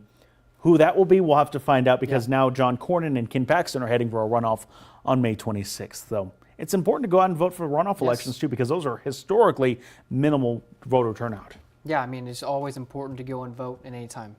Who that will be, we'll have to find out because now John Cornyn and Ken Paxton are heading for a runoff on May 26th. So it's important to go out and vote for runoff elections too because those are historically minimal voter turnout. Yeah, I mean, it's always important to go and vote at any time.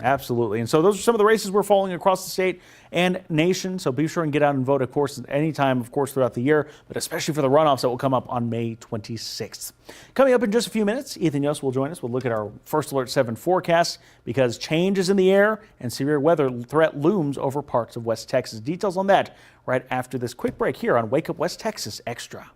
Absolutely. And so those are some of the races we're following across the state and nation. So be sure and get out and vote, of course, at any time, of course, throughout the year, but especially for the runoffs that will come up on May 26th. Coming up in just a few minutes, Ethan Yost will join us. We'll look at our First Alert 7 forecast because change is in the air and severe weather threat looms over parts of West Texas. Details on that right after this quick break here on Wake Up West Texas Extra.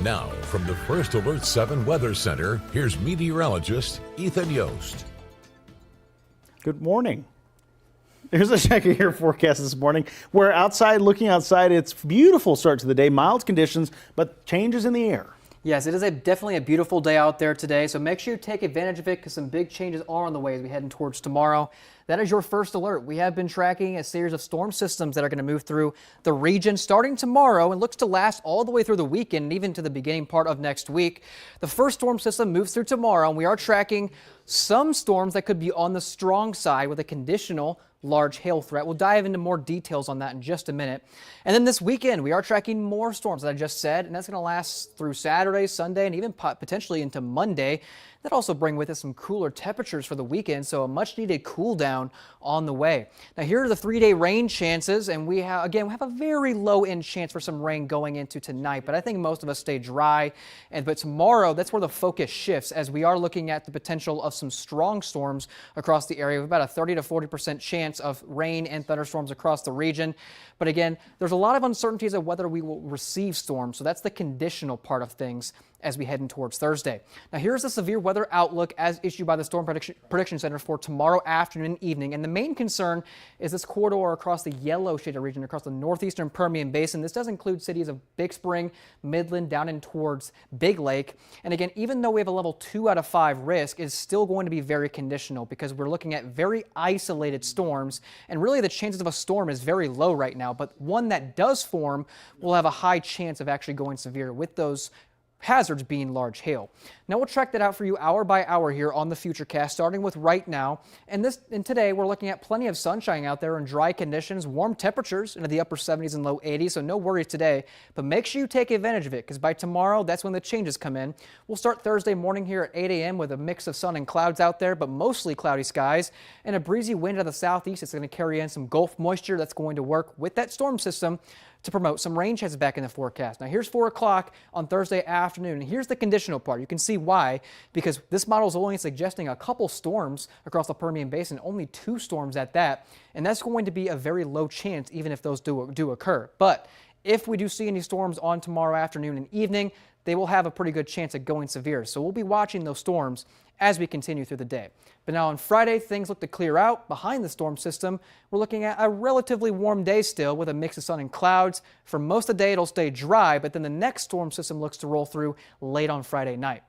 Now, from the First Alert 7 Weather Center, here's meteorologist Ethan Yost. Good morning. Here's a check of your forecast this morning. We're outside, looking outside. It's a beautiful start to the day, mild conditions, but changes in the air. Yes, it is definitely a beautiful day out there today, so make sure you take advantage of it because some big changes are on the way as we head towards tomorrow. That is your first alert. We have been tracking a series of storm systems that are going to move through the region starting tomorrow and looks to last all the way through the weekend and even to the beginning part of next week. The first storm system moves through tomorrow, and we are tracking some storms that could be on the strong side with a conditional large hail threat. We'll dive into more details on that in just a minute. And then this weekend, we are tracking more storms, as I just said, and that's going to last through Saturday, Sunday, and even potentially into Monday. That also bring with it some cooler temperatures for the weekend, so a much needed cool down on the way. Now here are the 3-day rain chances, and we have a very low end chance for some rain going into tonight, but I think most of us stay dry. But tomorrow, that's where the focus shifts as we are looking at the potential of some strong storms across the area with about a 30 to 40% chance of rain and thunderstorms across the region. But again, there's a lot of uncertainties of whether we will receive storms, so that's the conditional part of things as we head in towards Thursday. Now here's the severe weather outlook as issued by the Storm Prediction Center for tomorrow afternoon and evening. And the main concern is this corridor across the yellow shaded region across the northeastern Permian Basin. This does include cities of Big Spring, Midland, down in towards Big Lake. And again, even though we have a level 2 out of 5 risk, it's still going to be very conditional because we're looking at very isolated storms. And really the chances of a storm is very low right now, but one that does form will have a high chance of actually going severe with those hazards being large hail. Now we'll track that out for you hour by hour here on the Futurecast, starting with right now. And today we're looking at plenty of sunshine out there and dry conditions, warm temperatures into the upper 70s and low 80s, so no worries today. But make sure you take advantage of it because by tomorrow, that's when the changes come in. We'll start Thursday morning here at 8 a.m. with a mix of sun and clouds out there, but mostly cloudy skies and a breezy wind out of the southeast. It's going to carry in some Gulf moisture that's going to work with that storm system to promote some rain chances back in the forecast. Now here's 4 o'clock on Thursday afternoon, and here's the conditional part. You can see why, because this model is only suggesting a couple storms across the Permian Basin, only 2 storms at that, and that's going to be a very low chance even if those do occur. But if we do see any storms on tomorrow afternoon and evening, they will have a pretty good chance of going severe. So we'll be watching those storms as we continue through the day. But now on Friday, things look to clear out behind the storm system. We're looking at a relatively warm day still with a mix of sun and clouds. For most of the day, it'll stay dry, but then the next storm system looks to roll through late on Friday night.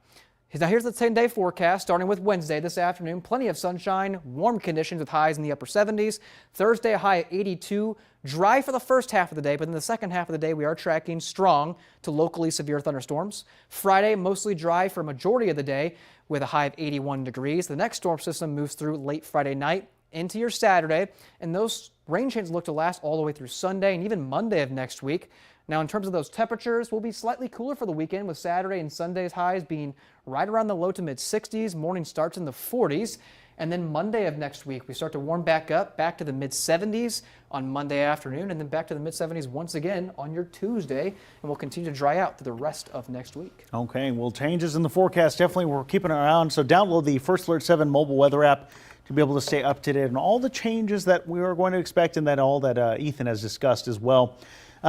Now here's the 10-day forecast, starting with Wednesday this afternoon. Plenty of sunshine, warm conditions with highs in the upper 70s. Thursday, a high at 82. Dry for the first half of the day, but in the second half of the day, we are tracking strong to locally severe thunderstorms. Friday, mostly dry for a majority of the day with a high of 81 degrees. The next storm system moves through late Friday night into your Saturday, and those rain chances look to last all the way through Sunday and even Monday of next week. Now, in terms of those temperatures, we'll be slightly cooler for the weekend with Saturday and Sunday's highs being right around the low to mid 60s. Morning starts in the 40s. And then Monday of next week, we start to warm back up, back to the mid 70s on Monday afternoon, and then back to the mid 70s once again on your Tuesday. And we'll continue to dry out through the rest of next week. Okay, well, changes in the forecast, definitely we're keeping an eye on. So download the First Alert 7 mobile weather app to be able to stay up to date on all the changes that we are going to expect and that all that Ethan has discussed as well.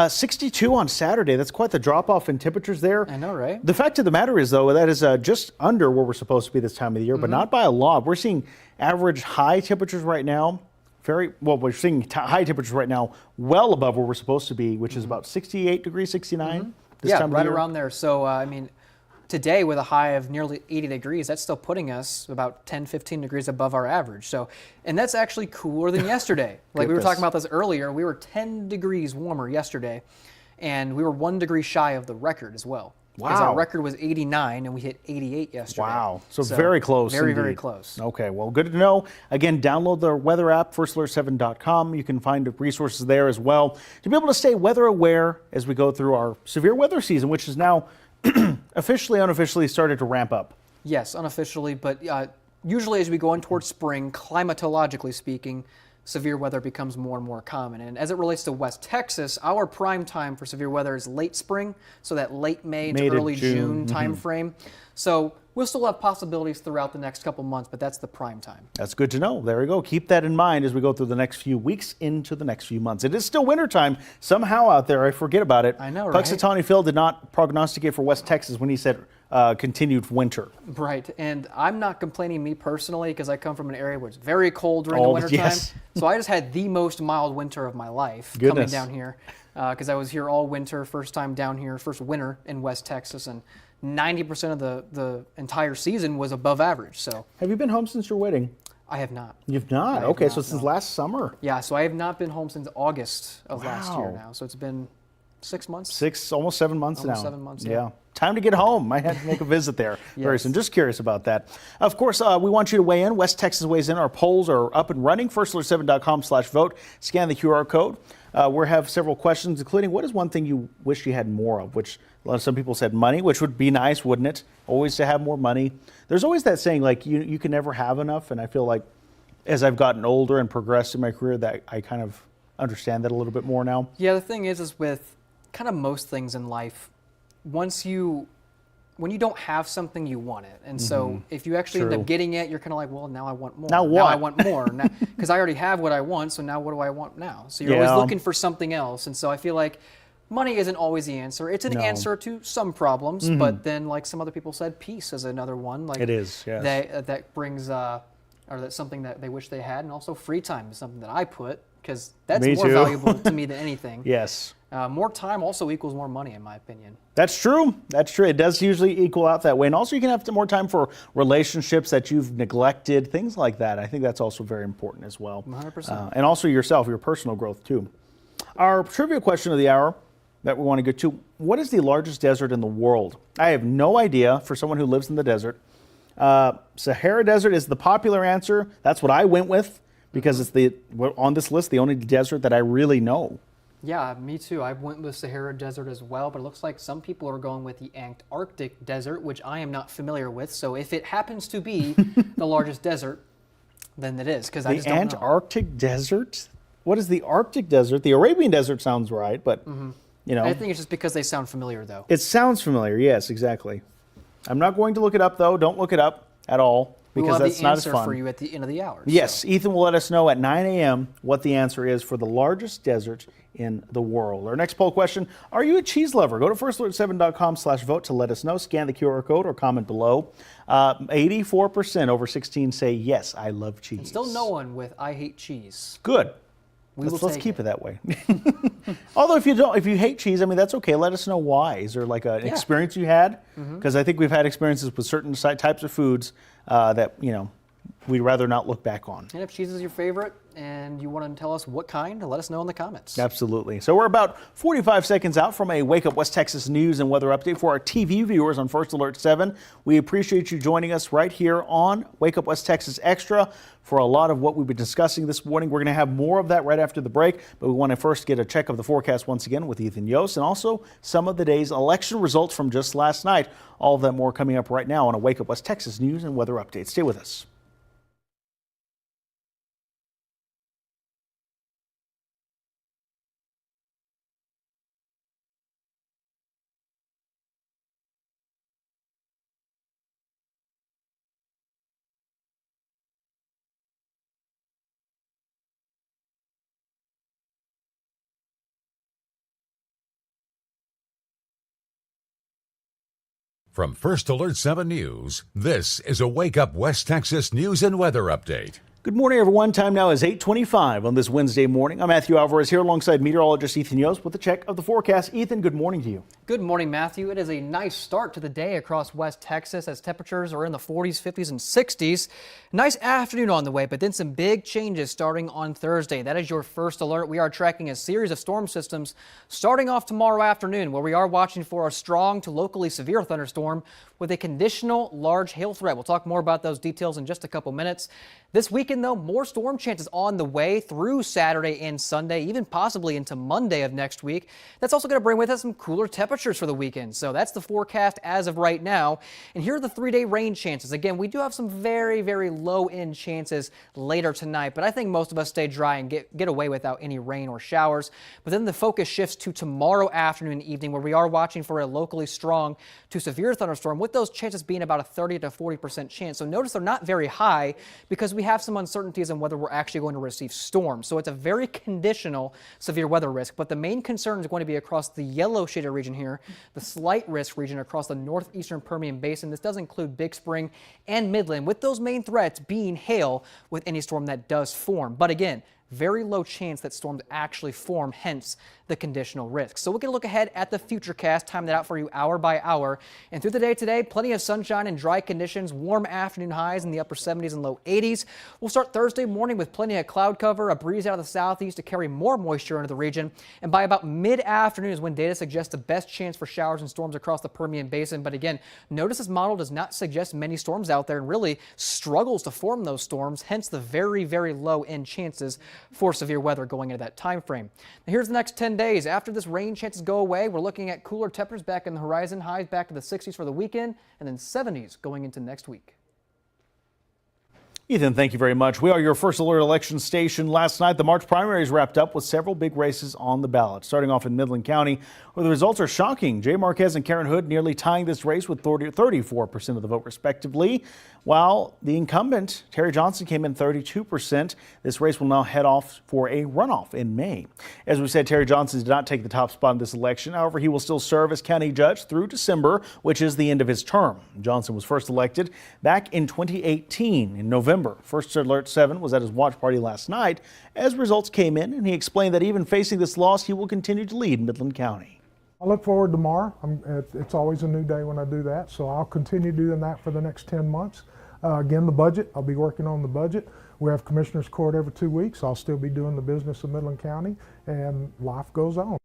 62 on Saturday. That's quite the drop-off in temperatures there. I know, right? The fact of the matter is, though, that is just under where we're supposed to be this time of the year, but not by a lot. We're seeing average high temperatures right now. We're seeing high temperatures right now well above where we're supposed to be, which is about 68 degrees, 69 this time of the right year. around there. So, I mean, today with a high of nearly 80 degrees, that's still putting us about 10, 15 degrees above our average. So, and that's actually cooler than yesterday. Like we were talking about this earlier, we were 10 degrees warmer yesterday, and we were 1 degree shy of the record as well. Wow. Because our record was 89 and we hit 88 yesterday. Wow. So very close. Very, indeed. very close. Okay, well, good to know. Again, download the weather app, firstalert7.com. You can find resources there as well to be able to stay weather aware as we go through our severe weather season, which is now officially, unofficially started to ramp up. Yes, unofficially, but usually as we go in towards spring, climatologically speaking, severe weather becomes more and more common. And as it relates to West Texas, our prime time for severe weather is late spring, so that late May to early June time frame. So we'll still have possibilities throughout the next couple months, but that's the prime time. That's good to know. There we go. Keep that in mind as we go through the next few weeks into the next few months. It is still wintertime somehow out there. I forget about it. I know, right? Puxatawny Phil did not prognosticate for West Texas when he said continued winter. Right, and I'm not complaining, me personally, because I come from an area where it's very cold during the wintertime. Yes. So I just had the most mild winter of my life coming down here, because I was here all winter, first time down here, first winter in West Texas, and 90% of the entire season was above average. So have you been home since your wedding? I have not. You've not? Okay, so since last summer. Yeah, so I have not been home since August of last year now. So it's been 6 months? Almost 7 months now. Almost 7 months, yeah. Time to get home. I had to make a visit there very soon. Just curious about that. Of course, we want you to weigh in. West Texas weighs in. Our polls are up and running. FirstAlert7.com/vote. Scan the QR code. We have several questions, including what is one thing you wish you had more of, which some people said money, which would be nice, wouldn't it? Always to have more money. There's always that saying, like, you can never have enough. And I feel like as I've gotten older and progressed in my career, that I kind of understand that a little bit more now. Yeah, the thing is with kind of most things in life, when you don't have something, you want it. And so if you actually end up getting it, you're kind of like, well, now I want more. Now what? Now I want more. Because I already have what I want, so now what do I want now? So you're always looking for something else. And so I feel like money isn't always the answer. It's an answer to some problems, but then, like some other people said, peace is another one. Like it is, yes. That brings, or that's something that they wish they had. And also free time is something that I put, because that's more valuable to me than anything. Yes. More time also equals more money, in my opinion. That's true. That's true. It does usually equal out that way. And also you can have more time for relationships that you've neglected, things like that. I think that's also very important as well. 100%. And also yourself, your personal growth too. Our trivia question of the hour that we want to get to, what is the largest desert in the world? I have no idea for someone who lives in the desert. Sahara Desert is the popular answer. That's what I went with because it's on this list, the only desert that I really know. Yeah, me too. I went with Sahara Desert as well, but it looks like some people are going with the Antarctic Desert, which I am not familiar with. So if it happens to be the largest desert, then it is, because I just don't know. The Antarctic Desert? What is the Arctic Desert? The Arabian Desert sounds right, but you know. I think it's just because they sound familiar, though. It sounds familiar, yes, exactly. I'm not going to look it up, though. Don't look it up at all, because that's not as fun. We'll have the answer for you at the end of the hour. Yes, so Ethan will let us know at 9 a.m. what the answer is for the largest desert in the world. Our next poll question, are you a cheese lover? Go to FirstAlert7.com/vote to let us know. Scan the QR code or comment below. 84% over 16 say, yes, I love cheese. And still no one with I hate cheese. Good. Let's keep it that way. Although if you hate cheese, I mean, that's okay. Let us know why. Is there like an experience you had? Because I think we've had experiences with certain types of foods that, you know, we'd rather not look back on. And if cheese is your favorite and you want to tell us what kind, let us know in the comments. Absolutely. So we're about 45 seconds out from a Wake Up West Texas news and weather update for our TV viewers on First Alert 7. We appreciate you joining us right here on Wake Up West Texas Extra for a lot of what we've been discussing this morning. We're going to have more of that right after the break, but we want to first get a check of the forecast once again with Ethan Yost, and also some of the day's election results from just last night. All of that more coming up right now on a Wake Up West Texas news and weather update. Stay with us. From First Alert 7 News, this is a Wake Up West Texas news and weather update. Good morning, everyone. Time now is 8:25 on this Wednesday morning. I'm Matthew Alvarez here alongside meteorologist Ethan Yost with a check of the forecast. Ethan, good morning to you. Good morning, Matthew. It is a nice start to the day across West Texas as temperatures are in the 40s, 50s, and 60s. Nice afternoon on the way, but then some big changes starting on Thursday. That is your first alert. We are tracking a series of storm systems starting off tomorrow afternoon, where we are watching for a strong to locally severe thunderstorm with a conditional large hail threat. We'll talk more about those details in just a couple minutes. This weekend weekend, though, more storm chances on the way through Saturday and Sunday, even possibly into Monday of next week. That's also going to bring with us some cooler temperatures for the weekend. So that's the forecast as of right now. And here are the 3-day rain chances. Again, we do have some very, very low-end chances later tonight, but I think most of us stay dry and get away without any rain or showers. But then the focus shifts to tomorrow afternoon and evening, where we are watching for a locally strong to severe thunderstorm, with those chances being about a 30 to 40% chance. So notice they're not very high because we have some uncertainties on whether we're actually going to receive storms. So it's a very conditional severe weather risk, but the main concern is going to be across the yellow shaded region here, the slight risk region across the northeastern Permian Basin. This does include Big Spring and Midland, with those main threats being hail with any storm that does form. But again, very low chance that storms actually form, hence the conditional risk. So we're going to look ahead at the futurecast, time that out for you hour by hour. And through the day today, plenty of sunshine and dry conditions, warm afternoon highs in the upper 70s and low 80s. We'll start Thursday morning with plenty of cloud cover, a breeze out of the southeast to carry more moisture into the region. And by about mid-afternoon is when data suggests the best chance for showers and storms across the Permian Basin. But again, notice this model does not suggest many storms out there and really struggles to form those storms, hence the very, very low end chances for severe weather going into that time frame. Now here's the next 10 days. After this rain chances go away, we're looking at cooler temperatures back in the horizon, highs back to the 60s for the weekend, and then 70s going into next week. Ethan, thank you very much. We are your First Alert election station. Last night, the March primaries wrapped up with several big races on the ballot. Starting off in Midland County, where the results are shocking. Jay Marquez and Karen Hood nearly tying this race with 34% of the vote, respectively, while the incumbent, Terry Johnson, came in 32%. This race will now head off for a runoff in May. As we said, Terry Johnson did not take the top spot in this election. However, he will still serve as county judge through December, which is the end of his term. Johnson was first elected back in 2018 in November. First Alert 7 was at his watch party last night as results came in, and he explained that even facing this loss, he will continue to lead Midland County. I look forward to tomorrow. It's always a new day when I do that, so I'll continue doing that for the next 10 months. Again, the budget, I'll be working on the budget. We have Commissioners Court every 2 weeks. I'll still be doing the business of Midland County, and life goes on.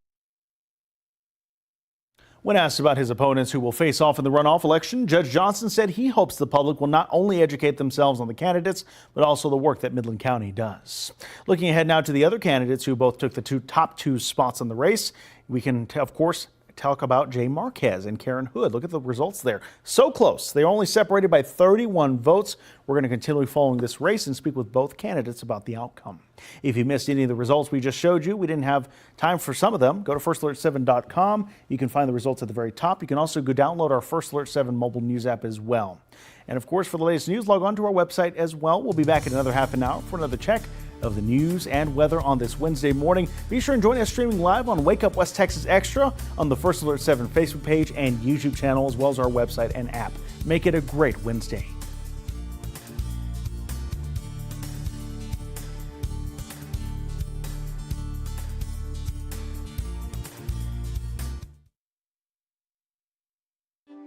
When asked about his opponents who will face off in the runoff election, Judge Johnson said he hopes the public will not only educate themselves on the candidates, but also the work that Midland County does. Looking ahead now to the other candidates who both took the top two spots in the race, we can, of course, talk about Jay Marquez and Karen Hood. Look at the results there. So close. They're only separated by 31 votes. We're going to continue following this race and speak with both candidates about the outcome. If you missed any of the results we just showed you, we didn't have time for some of them. Go to firstalert7.com. You can find the results at the very top. You can also go download our First Alert 7 mobile news app as well. And of course, for the latest news, log on to our website as well. We'll be back in another half an hour for another check of the news and weather on this Wednesday morning. Be sure and join us streaming live on Wake Up West Texas Extra on the First Alert 7 Facebook page and YouTube channel, as well as our website and app. Make it a great Wednesday.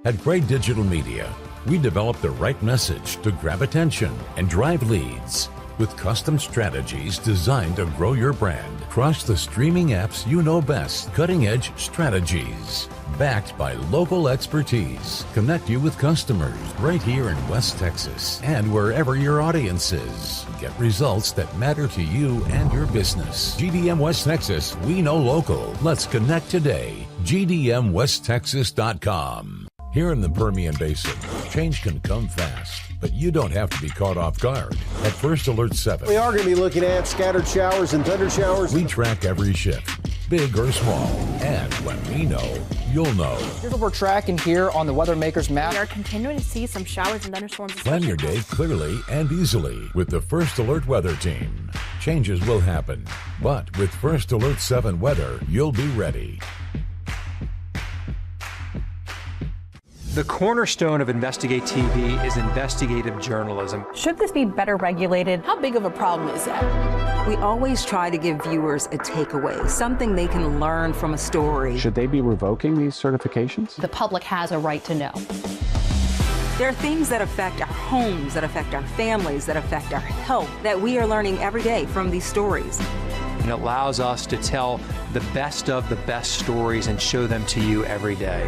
At Gray Digital Media, we develop the right message to grab attention and drive leads. With custom strategies designed to grow your brand, trust the streaming apps you know best, cutting-edge strategies. Backed by local expertise, connect you with customers right here in West Texas and wherever your audience is. Get results that matter to you and your business. GDM West Texas, we know local. Let's connect today. GDMWestTexas.com. Here in the Permian Basin, change can come fast, but you don't have to be caught off guard. At First Alert 7, we are going to be looking at scattered showers and thunder showers. We track every shift, big or small, and when we know, you'll know. Here's what we're tracking here on the Weather Maker's map. We are continuing to see some showers and thunderstorms. Plan your day clearly and easily with the First Alert Weather Team. Changes will happen, but with First Alert 7 weather, you'll be ready. The cornerstone of Investigate TV is investigative journalism. Should this be better regulated? How big of a problem is that? We always try to give viewers a takeaway, something they can learn from a story. Should they be revoking these certifications? The public has a right to know. There are things that affect our homes, that affect our families, that affect our health, that we are learning every day from these stories. And it allows us to tell the best of the best stories and show them to you every day.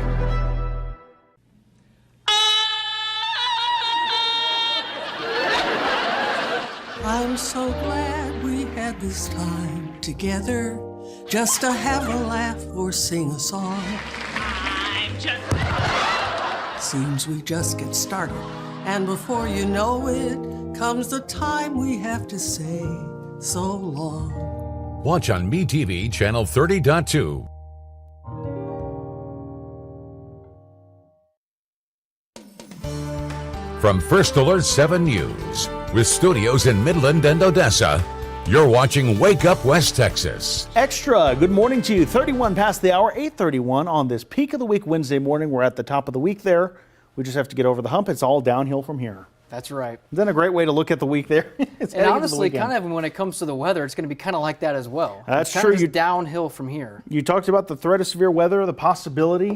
I'm I'm so glad we had this time together, just to have a laugh or sing a song. Seems we just get started, and before you know it, comes the time we have to say so long. Watch on MeTV Channel 30.2. From First Alert 7 News, with studios in Midland and Odessa, you're watching Wake Up West Texas. Extra, good morning to you. 31 past the hour, 8:31 on this peak of the week Wednesday morning. We're at the top of the week there. We just have to get over the hump. It's all downhill from here. That's right. Then a great way to look at the week there. And honestly, kind of when it comes to the weather, it's going to be kind of like that as well. That's it's true. Kind of downhill from here. You talked about the threat of severe weather, the possibility